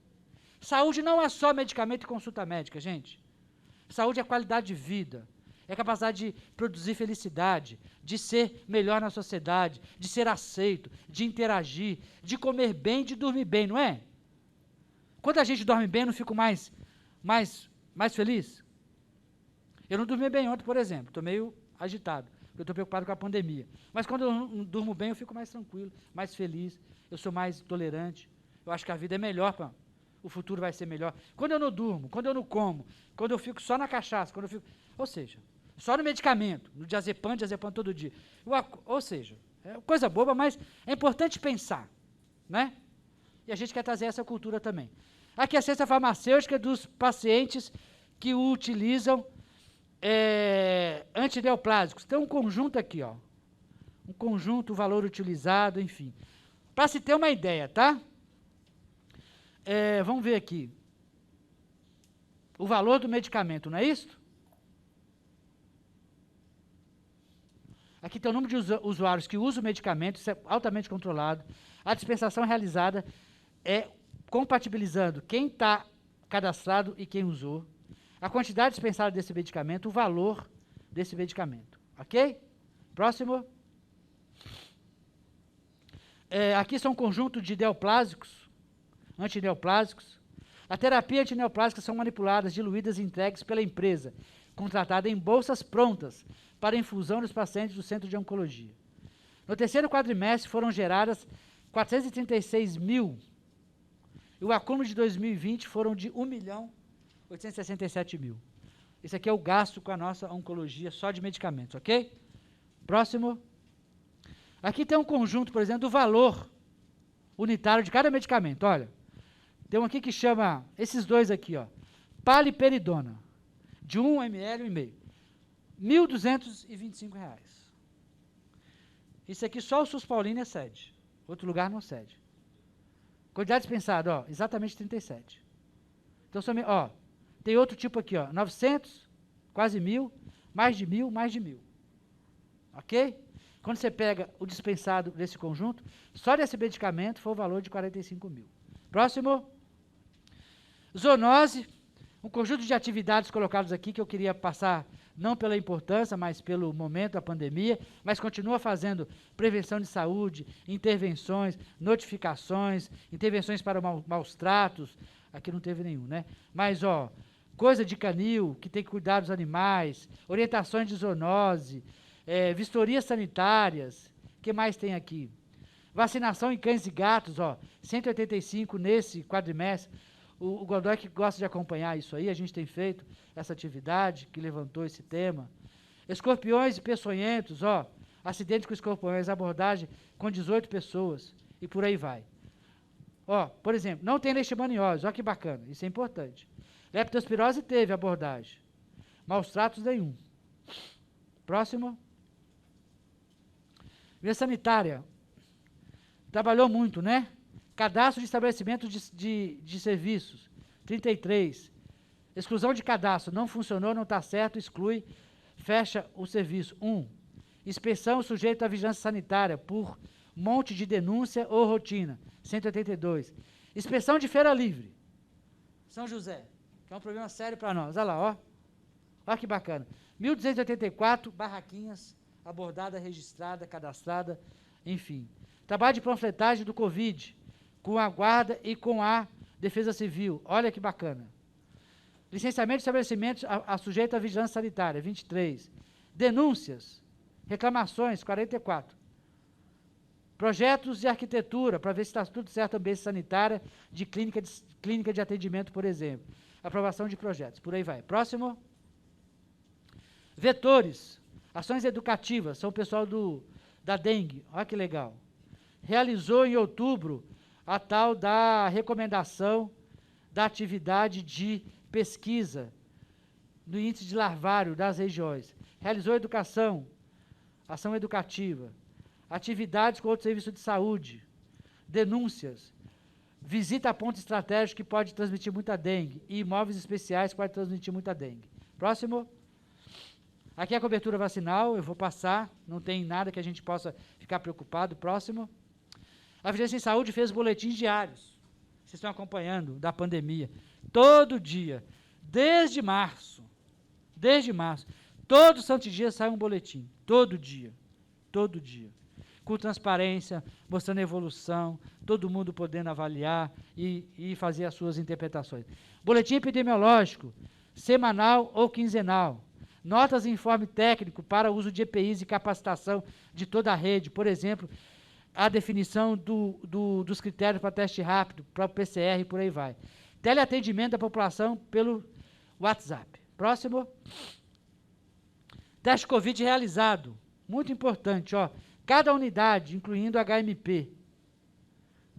Saúde não é só medicamento e consulta médica, gente. Saúde é qualidade de vida, é capacidade de produzir felicidade, de ser melhor na sociedade, de ser aceito, de interagir, de comer bem, de dormir bem, não é? Quando a gente dorme bem, eu não fico mais feliz? Eu não dormi bem ontem, por exemplo, estou meio agitado. Eu estou preocupado com a pandemia. Mas quando eu durmo bem, eu fico mais tranquilo, mais feliz, eu sou mais tolerante. Eu acho que a vida é melhor, pã. O futuro vai ser melhor. Quando eu não durmo, quando eu não como, quando eu fico só na cachaça, quando eu fico... Ou seja, só no medicamento, no diazepam todo dia. Ou seja, é coisa boba, mas é importante pensar, né? E a gente quer trazer essa cultura também. Aqui é a cesta farmacêutica dos pacientes que utilizam antineoplásicos. Tem um conjunto aqui, ó. Um conjunto, o valor utilizado, enfim. Para se ter uma ideia, tá? Vamos ver aqui. O valor do medicamento, não é isso? Aqui tem o número de usuários que usam o medicamento, isso é altamente controlado. A dispensação realizada é compatibilizando quem está cadastrado e quem usou. A quantidade dispensada desse medicamento, o valor desse medicamento. Ok? Próximo. Aqui são um conjunto de neoplásicos, antineoplásicos. A terapia antineoplásica são manipuladas, diluídas e entregues pela empresa, contratada em bolsas prontas para infusão nos pacientes do Centro de Oncologia. No terceiro quadrimestre foram geradas 436 mil. E o acúmulo de 2020 foram de 1.867.000. Esse aqui é o gasto com a nossa oncologia só de medicamentos, ok? Próximo. Aqui tem um conjunto, por exemplo, do valor unitário de cada medicamento. Olha, tem um aqui que chama, esses dois aqui, ó, paliperidona, de 1 ml e meio, R$ 1.225. Isso aqui só o SUS Paulino excede, outro lugar não cede. Quantidade dispensada, ó, exatamente 37. Então, ó, tem outro tipo aqui, ó, 900, quase 1.000, mais de 1.000, mais de 1.000. Ok? Quando você pega o dispensado desse conjunto, só desse medicamento foi o valor de 45 mil. Próximo. Zoonose, um conjunto de atividades colocadas aqui que eu queria passar, não pela importância, mas pelo momento da pandemia, mas continua fazendo prevenção de saúde, intervenções, notificações, intervenções para maus tratos, aqui não teve nenhum, né? Mas, ó, coisa de canil, que tem que cuidar dos animais, orientações de zoonose, vistorias sanitárias, o que mais tem aqui? Vacinação em cães e gatos, ó, 185 nesse quadrimestre. O Godoy que gosta de acompanhar isso aí, a gente tem feito essa atividade, que levantou esse tema. Escorpiões e peçonhentos, ó, acidente com escorpiões, abordagem com 18 pessoas, e por aí vai. Ó, por exemplo, não tem leishmaniose, ó que bacana, isso é importante. Leptospirose teve abordagem, maus tratos nenhum. Próximo. Via sanitária, trabalhou muito, né? Cadastro de estabelecimento de serviços, 33. Exclusão de cadastro, não funcionou, não está certo, exclui, fecha o serviço. 1. Inspeção sujeito à vigilância sanitária por monte de denúncia ou rotina, 182. Inspeção de feira livre. São José, que é um problema sério para nós. Olha lá, ó. Olha que bacana. 1.284 barraquinhas, abordada, registrada, cadastrada, enfim. Trabalho de panfletagem do Covid, com a Guarda e com a Defesa Civil. Olha que bacana. Licenciamento de estabelecimentos a sujeito à vigilância sanitária, 23. Denúncias, reclamações, 44. Projetos de arquitetura, para ver se está tudo certo, ambiente sanitária, de clínica de atendimento, por exemplo. Aprovação de projetos, por aí vai. Próximo. Vetores, ações educativas, são o pessoal da dengue, olha que legal. Realizou em outubro a tal da recomendação da atividade de pesquisa no índice de larvário das regiões. Realizou educação, ação educativa, atividades com outros serviços de saúde, denúncias, visita a ponto estratégico que pode transmitir muita dengue e imóveis especiais que podem transmitir muita dengue. Próximo. Aqui é a cobertura vacinal, eu vou passar, não tem nada que a gente possa ficar preocupado. Próximo. A Vigilância em Saúde fez boletins diários, vocês estão acompanhando, da pandemia, todo dia, desde março, todo santo dia sai um boletim, todo dia, com transparência, mostrando a evolução, todo mundo podendo avaliar e fazer as suas interpretações. Boletim epidemiológico, semanal ou quinzenal. Notas e informe técnico para uso de EPIs e capacitação de toda a rede, por exemplo, a definição dos critérios para teste rápido, para o PCR e por aí vai. Teleatendimento da população pelo WhatsApp. Próximo. Teste Covid realizado. Muito importante, ó. Cada unidade, incluindo HMP,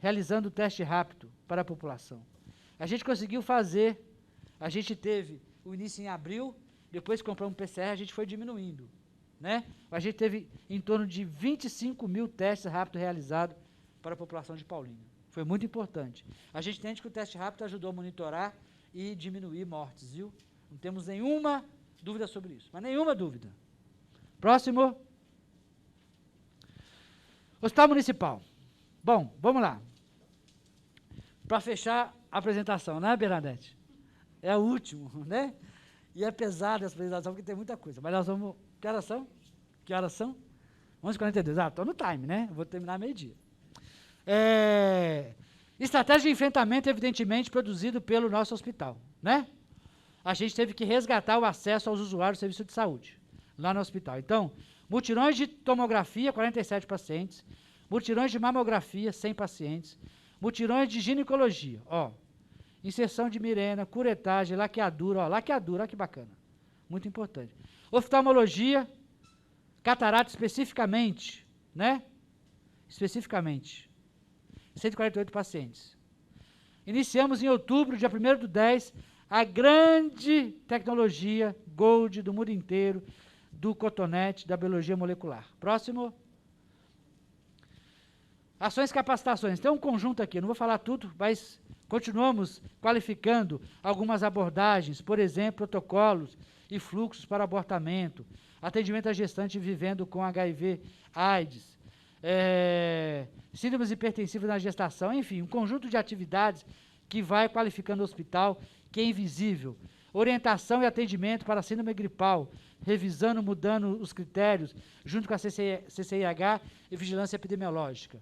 realizando o teste rápido para a população. A gente conseguiu fazer, a gente teve o início em abril, depois que compramos um PCR, a gente foi diminuindo, né? A gente teve em torno de 25 mil testes rápidos realizados para a população de Paulínia. Foi muito importante. A gente entende que o teste rápido ajudou a monitorar e diminuir mortes, viu? Não temos nenhuma dúvida sobre isso, mas nenhuma dúvida. Próximo. Hospital Municipal. Bom, vamos lá. Para fechar a apresentação, né, Bernadette? É o último, né? E é pesada essa apresentação, porque tem muita coisa. Mas nós vamos... Que horas são? 11h42. Ah, estou no time, né? Eu vou terminar meio-dia. Estratégia de enfrentamento, evidentemente, produzido pelo nosso hospital, né? A gente teve que resgatar o acesso aos usuários do serviço de saúde, lá no hospital. Então, mutirões de tomografia, 47 pacientes. Mutirões de mamografia, 100 pacientes. Mutirões de ginecologia, ó. Inserção de mirena, curetagem, laqueadura, ó, olha que bacana. Muito importante. Oftalmologia, catarata especificamente, né? Especificamente. 148 pacientes. Iniciamos em outubro, dia 1º/10, a grande tecnologia Gold do mundo inteiro, do cotonete, da biologia molecular. Próximo. Ações e capacitações. Tem um conjunto aqui, não vou falar tudo, mas continuamos qualificando algumas abordagens, por exemplo, protocolos e fluxos para abortamento, atendimento à gestante vivendo com HIV/AIDS, síndromes hipertensivas na gestação, enfim, um conjunto de atividades que vai qualificando o hospital, que é invisível. Orientação e atendimento para a síndrome gripal, revisando, mudando os critérios, junto com a CCIH e vigilância epidemiológica.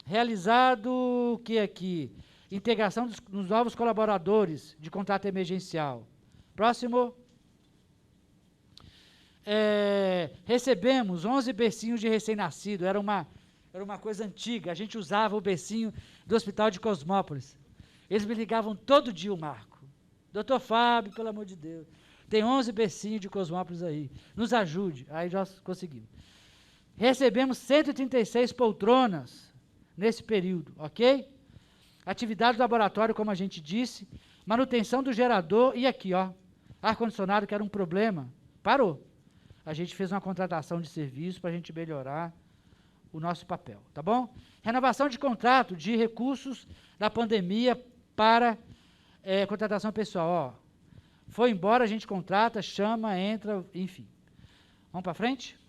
Realizado o que aqui? Integração dos novos colaboradores de contrato emergencial. Próximo. Recebemos 11 bercinhos de recém-nascido, era uma coisa antiga, a gente usava o bercinho do Hospital de Cosmópolis. Eles me ligavam todo dia, o Marco. Doutor Fábio, pelo amor de Deus, tem 11 bercinhos de Cosmópolis aí, nos ajude. Aí nós conseguimos. Recebemos 136 poltronas nesse período, ok? Atividade do laboratório, como a gente disse, manutenção do gerador, e aqui, ó, ar-condicionado, que era um problema, parou. A gente fez uma contratação de serviço para a gente melhorar o nosso papel, tá bom? Renovação de contrato de recursos da pandemia para contratação pessoal, ó. Foi embora, a gente contrata, chama, entra, enfim. Vamos para frente?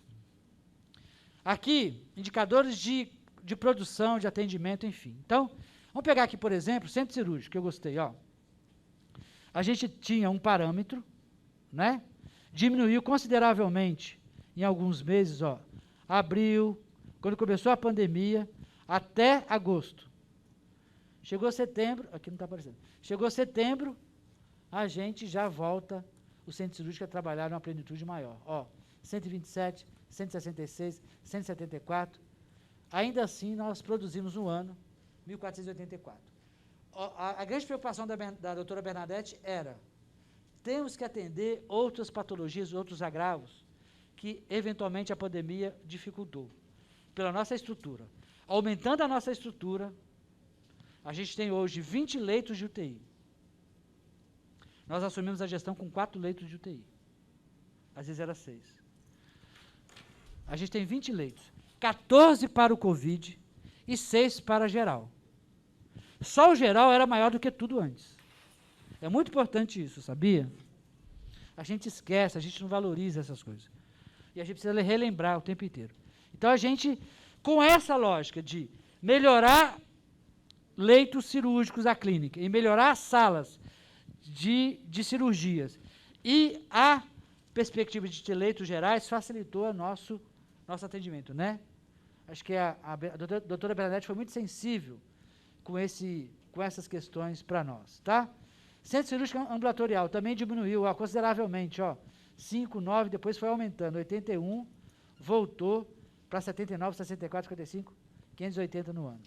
Aqui, indicadores de produção, de atendimento, enfim. Então, Vamos pegar aqui, por exemplo, centro cirúrgico, que eu gostei, ó. A gente tinha um parâmetro, né? Diminuiu consideravelmente em alguns meses, ó, abril, quando começou a pandemia, até agosto. Chegou setembro, aqui não está aparecendo, chegou setembro, a gente já volta o centro cirúrgico a trabalhar numa plenitude maior. Ó, 127, 166, 174. Ainda assim, nós produzimos no ano 1.484. A grande preocupação da doutora Bernadette era: temos que atender outras patologias, outros agravos, que eventualmente a pandemia dificultou, pela nossa estrutura. Aumentando a nossa estrutura, a gente tem hoje 20 leitos de UTI. Nós assumimos a gestão com 4 leitos de UTI. Às vezes era 6. A gente tem 20 leitos. 14 para o Covid e 6 para geral. Só o geral era maior do que tudo antes. É muito importante isso, sabia? A gente esquece, a gente não valoriza essas coisas. E a gente precisa relembrar o tempo inteiro. Então a gente, com essa lógica de melhorar leitos cirúrgicos da clínica e melhorar as salas de cirurgias e a perspectiva de ter leitos gerais facilitou nosso atendimento, né? Acho que a doutora Bernadette foi muito sensível com essas questões para nós, tá? Centro cirúrgico ambulatorial também diminuiu, ó, consideravelmente, ó, 5, 9, depois foi aumentando, 81, voltou para 79, 64, 55, 580 no ano,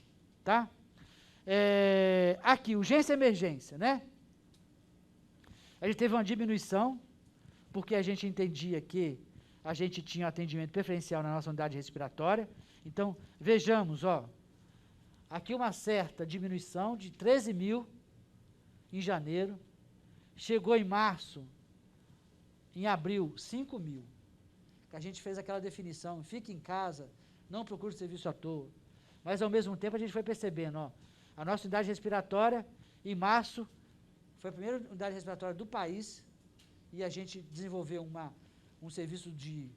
tá? Aqui, urgência e emergência, né? A gente teve uma diminuição, porque a gente entendia que a gente tinha atendimento preferencial na nossa unidade respiratória. Então, vejamos, ó, aqui uma certa diminuição de 13 mil em janeiro, chegou em março, em abril, 5 mil. Que a gente fez aquela definição, fique em casa, não procure serviço à toa. Mas, ao mesmo tempo, a gente foi percebendo, ó, a nossa unidade respiratória, em março, foi a primeira unidade respiratória do país, e a gente desenvolveu um serviço de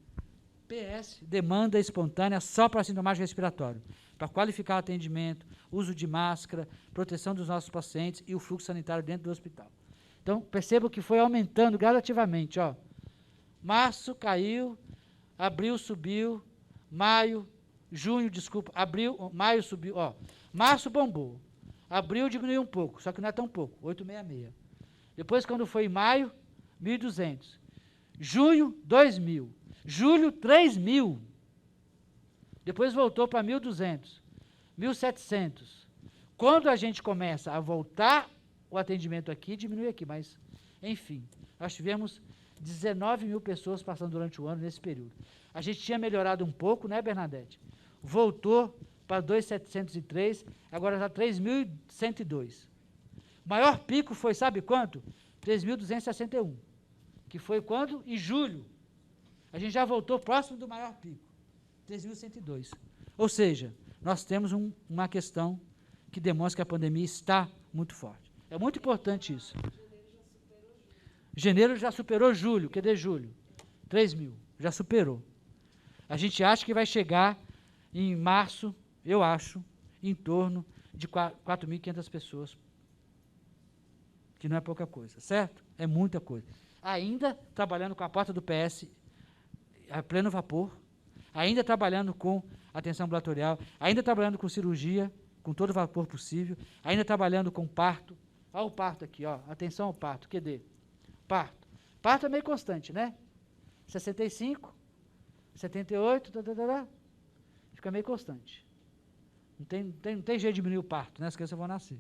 PS, demanda espontânea, só para sintomático respiratório, para qualificar o atendimento, uso de máscara, proteção dos nossos pacientes e o fluxo sanitário dentro do hospital. Então, perceba que foi aumentando gradativamente, ó. Março caiu, abril subiu, maio, junho, desculpa, abril, maio subiu, ó. Março bombou, abril diminuiu um pouco, só que não é tão pouco, 866. Depois, quando foi em maio, 1.200. Junho, 2.000. Julho, 3.000. Depois voltou para 1.200. 1.700. Quando a gente começa a voltar o atendimento aqui, diminui aqui, mas, enfim, nós tivemos 19 mil pessoas passando durante o ano nesse período. A gente tinha melhorado um pouco, né, Bernadette? Voltou para 2.703, agora está 3.102. O maior pico foi, sabe quanto? 3.261. Que foi quando? Em julho. A gente já voltou próximo do maior pico, 3.102. Ou seja, nós temos uma questão que demonstra que a pandemia está muito forte. É muito importante isso. Janeiro já superou julho. Cadê julho? 3.000. Já superou. A gente acha que vai chegar em março, eu acho, em torno de 4.500 pessoas. Que não é pouca coisa, certo? É muita coisa. Ainda trabalhando com a porta do PS a pleno vapor, ainda trabalhando com atenção ambulatorial, ainda trabalhando com cirurgia, com todo o vapor possível, ainda trabalhando com parto. Olha o parto aqui, ó. Atenção ao parto. QD. Parto. Parto é meio constante, né? 65, 78, fica meio constante. Não tem jeito de diminuir o parto, né? As crianças vão nascer.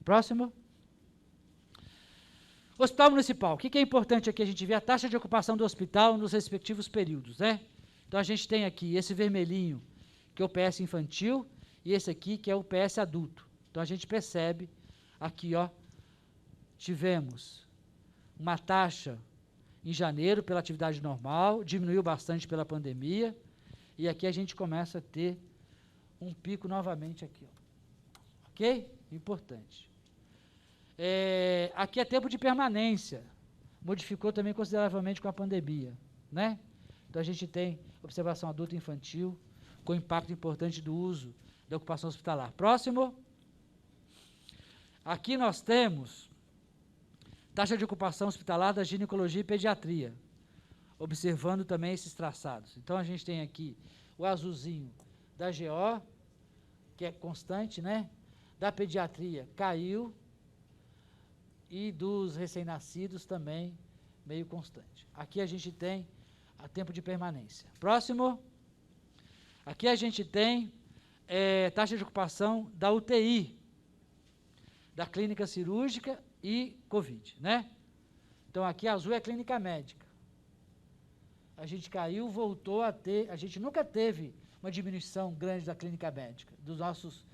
Próximo. Hospital Municipal. O que é importante aqui? A gente vê a taxa de ocupação do hospital nos respectivos períodos, né? Então, a gente tem aqui esse vermelhinho, que é o PS infantil, e esse aqui, que é o PS adulto. Então, a gente percebe aqui, ó, tivemos uma taxa em janeiro pela atividade normal, diminuiu bastante pela pandemia, e aqui a gente começa a ter um pico novamente aqui, ó. Ok? Importante. Aqui é tempo de permanência, modificou também consideravelmente com a pandemia, né? Então a gente tem observação adulta e infantil, com impacto importante do uso da ocupação hospitalar. Próximo. Aqui nós temos taxa de ocupação hospitalar da ginecologia e pediatria, observando também esses traçados. Então, a gente tem aqui o azulzinho da GO, que é constante, né? Da pediatria caiu, e dos recém-nascidos também meio constante. Aqui a gente tem a tempo de permanência. Próximo. Aqui a gente tem taxa de ocupação da UTI, da clínica cirúrgica e Covid, né? Então, aqui azul é clínica médica. A gente caiu, voltou a ter, a gente nunca teve uma diminuição grande da clínica médica, dos nossos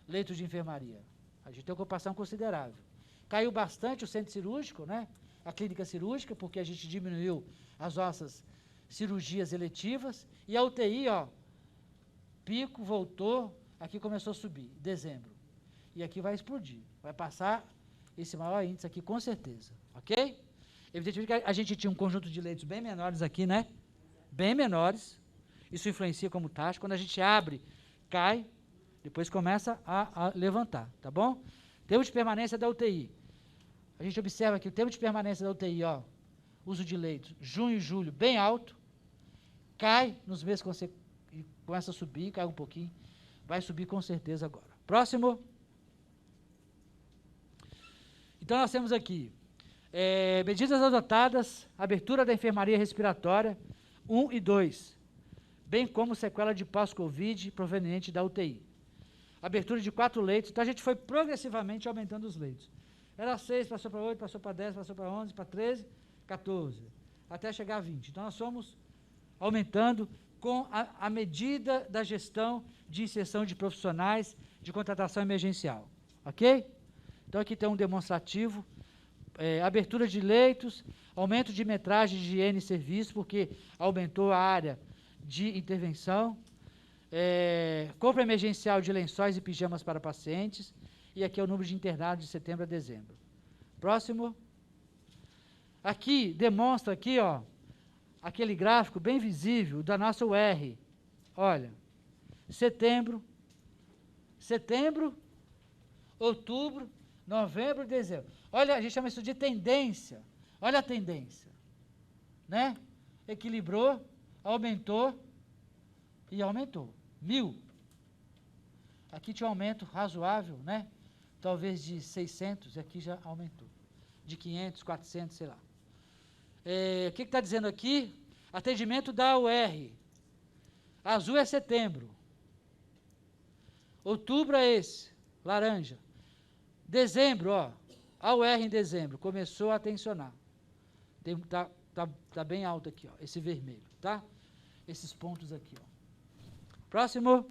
leitos de enfermaria. A gente tem ocupação considerável. Caiu bastante o centro cirúrgico, né? A clínica cirúrgica, porque a gente diminuiu as nossas cirurgias eletivas. E a UTI, ó, pico, voltou, aqui começou a subir, dezembro. E aqui vai explodir, vai passar esse maior índice aqui, com certeza, ok? Evidentemente que a gente tinha um conjunto de leitos bem menores aqui, né? Bem menores, isso influencia como taxa. Quando a gente abre, cai, depois começa a levantar, tá bom? Tempo de permanência da UTI. A gente observa que o tempo de permanência da UTI, ó, uso de leitos, junho e julho, bem alto, cai nos meses consecutivos, começa a subir, cai um pouquinho, vai subir com certeza agora. Próximo. Então, nós temos aqui medidas adotadas, abertura da enfermaria respiratória 1 e 2, bem como sequela de pós-Covid proveniente da UTI. Abertura de 4 leitos, então a gente foi progressivamente aumentando os leitos. Era 6, passou para 8, passou para 10, passou para 11, para 13, 14, até chegar a 20. Então, nós fomos aumentando com a medida da gestão de inserção de profissionais de contratação emergencial, ok? Então, aqui tem um demonstrativo, abertura de leitos, aumento de metragem de higiene e serviço, porque aumentou a área de intervenção, compra emergencial de lençóis e pijamas para pacientes, e aqui é o número de internados de setembro a dezembro. Próximo. Aqui, demonstra aqui, ó, aquele gráfico bem visível da nossa UR. Olha, setembro, outubro, novembro, dezembro. Olha, a gente chama isso de tendência. Olha a tendência, né? Equilibrou, aumentou e aumentou. 1.000. Aqui tinha um aumento razoável, né? Talvez de 600, aqui já aumentou. De 500, 400, sei lá. O que está dizendo aqui? Atendimento da UR. Azul é setembro. Outubro é esse, laranja. Dezembro, ó, a UR em dezembro começou a tensionar. Tá bem alto aqui, ó, esse vermelho, tá? Esses pontos aqui, ó. Próximo.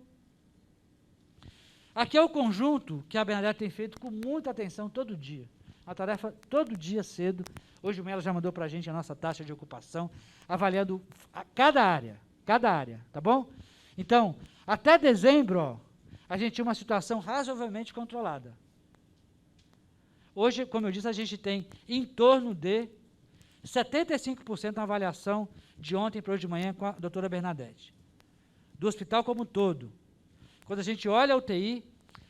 Aqui é o conjunto que a Bernadette tem feito com muita atenção todo dia. A tarefa todo dia cedo. Hoje de manhã ela já mandou para a gente a nossa taxa de ocupação, avaliando cada área, tá bom? Então, até dezembro, ó, a gente tinha uma situação razoavelmente controlada. Hoje, como eu disse, a gente tem em torno de 75% na avaliação de ontem para hoje de manhã com a doutora Bernadette. Do hospital como um todo. Quando a gente olha a UTI,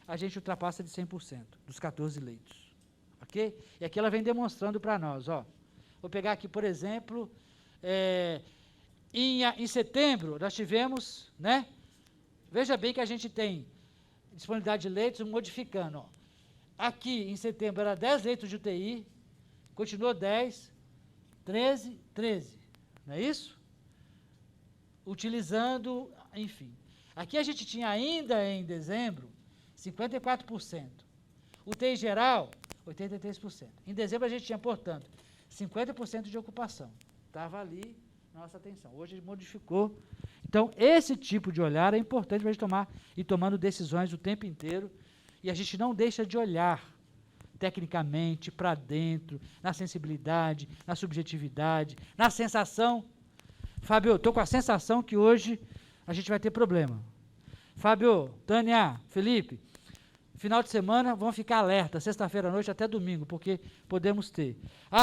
a gente ultrapassa de 100% dos 14 leitos. Ok? E aqui ela vem demonstrando para nós, ó. Vou pegar aqui, por exemplo, em setembro nós tivemos, né? Veja bem que a gente tem disponibilidade de leitos modificando, ó. Aqui, em setembro, era 10 leitos de UTI, continuou 10, 13, não é isso? Utilizando, enfim. Aqui a gente tinha ainda em dezembro, 54%. UTI geral, 83%. Em dezembro a gente tinha, portanto, 50% de ocupação. Estava ali nossa atenção. Hoje modificou. Então, esse tipo de olhar é importante para a gente ir tomando decisões o tempo inteiro. E a gente não deixa de olhar tecnicamente para dentro, na sensibilidade, na subjetividade, na sensação. Fábio, estou com a sensação que hoje a gente vai ter problema. Fábio, Tânia, Felipe, final de semana vão ficar alerta, sexta-feira à noite até domingo, porque podemos ter.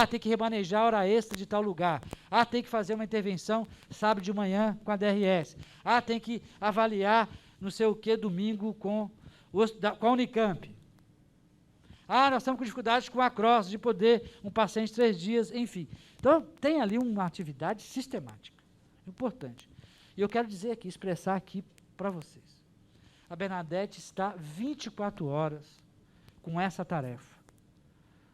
Tem que remanejar a hora extra de tal lugar. Tem que fazer uma intervenção sábado de manhã com a DRS. Tem que avaliar não sei o que, domingo com a Unicamp. Ah, nós estamos com dificuldades com a Cross, de poder um paciente 3 dias, enfim. Então, tem ali uma atividade sistemática, importante. E eu quero dizer aqui, expressar aqui para vocês. A Bernadette está 24 horas com essa tarefa.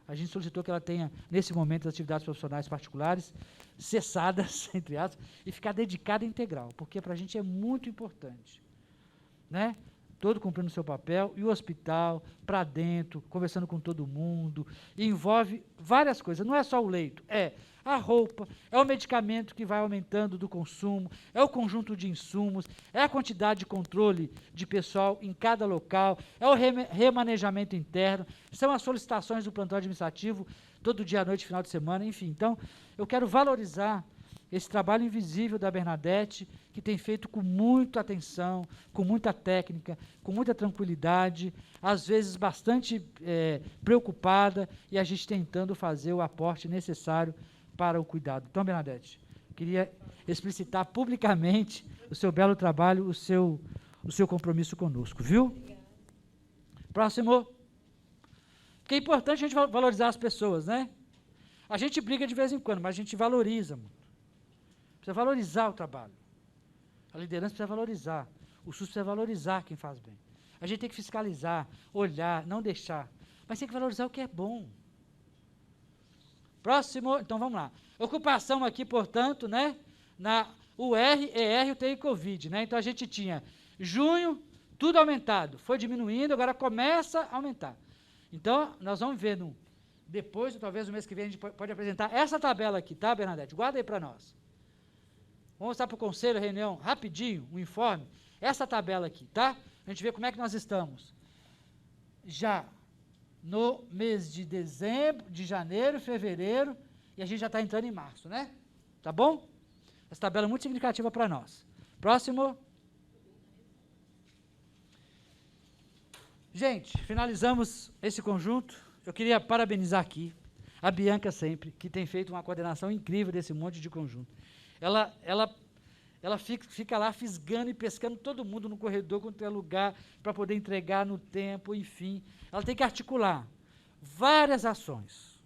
A gente solicitou que ela tenha, nesse momento, as atividades profissionais particulares cessadas, entre aspas, e ficar dedicada integral, porque para a gente é muito importante, né? Todo cumprindo o seu papel, e o hospital, para dentro, conversando com todo mundo, envolve várias coisas, não é só o leito, é a roupa, é o medicamento que vai aumentando do consumo, é o conjunto de insumos, é a quantidade de controle de pessoal em cada local, é o remanejamento interno, são as solicitações do plantão administrativo, todo dia à noite, final de semana, enfim. Então, eu quero valorizar esse trabalho invisível da Bernadette, que tem feito com muita atenção, com muita técnica, com muita tranquilidade, às vezes bastante preocupada, e a gente tentando fazer o aporte necessário para o cuidado. Então, Bernadette, queria explicitar publicamente o seu belo trabalho, o seu compromisso conosco, viu? Obrigada. Próximo. Porque é importante a gente valorizar as pessoas, né? A gente briga de vez em quando, mas a gente valoriza muito. Precisa valorizar o trabalho. A liderança precisa valorizar. O SUS precisa valorizar quem faz bem. A gente tem que fiscalizar, olhar, não deixar. Mas tem que valorizar o que é bom. Próximo, então vamos lá. Ocupação aqui, portanto, né? Na UR, ER, UTI e Covid, né? Então a gente tinha junho, tudo aumentado. Foi diminuindo, agora começa a aumentar. Então, nós vamos ver depois, ou talvez no mês que vem, a gente pode apresentar essa tabela aqui, tá, Bernadette? Guarda aí para nós. Vamos mostrar para o conselho, reunião, rapidinho, um informe. Essa tabela aqui, tá? A gente vê como é que nós estamos. Já no mês de dezembro, de janeiro, fevereiro, e a gente já está entrando em março, né? Tá bom? Essa tabela é muito significativa para nós. Próximo. Gente, finalizamos esse conjunto. Eu queria parabenizar aqui a Bianca sempre, que tem feito uma coordenação incrível desse monte de conjunto. Ela fica lá fisgando e pescando todo mundo no corredor, quando tem lugar, para poder entregar no tempo, enfim. Ela tem que articular várias ações.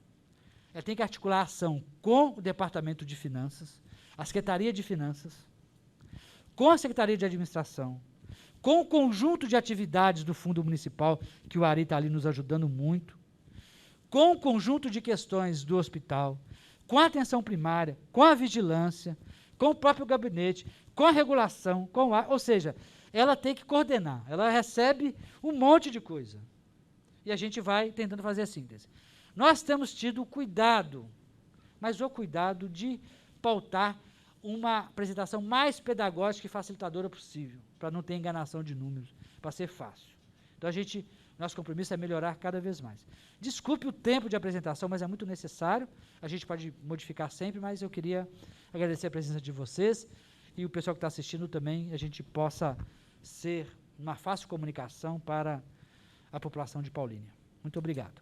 Ela tem que articular a ação com o Departamento de Finanças, a Secretaria de Finanças, com a Secretaria de Administração, com o conjunto de atividades do Fundo Municipal, que o Ari está ali nos ajudando muito, com o conjunto de questões do hospital, com a atenção primária, com a vigilância, com o próprio gabinete, com a regulação, ou seja, ela tem que coordenar, ela recebe um monte de coisa. E a gente vai tentando fazer a síntese. Nós temos tido o cuidado, mas o cuidado de pautar uma apresentação mais pedagógica e facilitadora possível, para não ter enganação de números, para ser fácil. Então, nosso compromisso é melhorar cada vez mais. Desculpe o tempo de apresentação, mas é muito necessário. A gente pode modificar sempre, mas eu queria agradecer a presença de vocês e o pessoal que está assistindo também, a gente possa ser uma fácil comunicação para a população de Paulínia. Muito obrigado.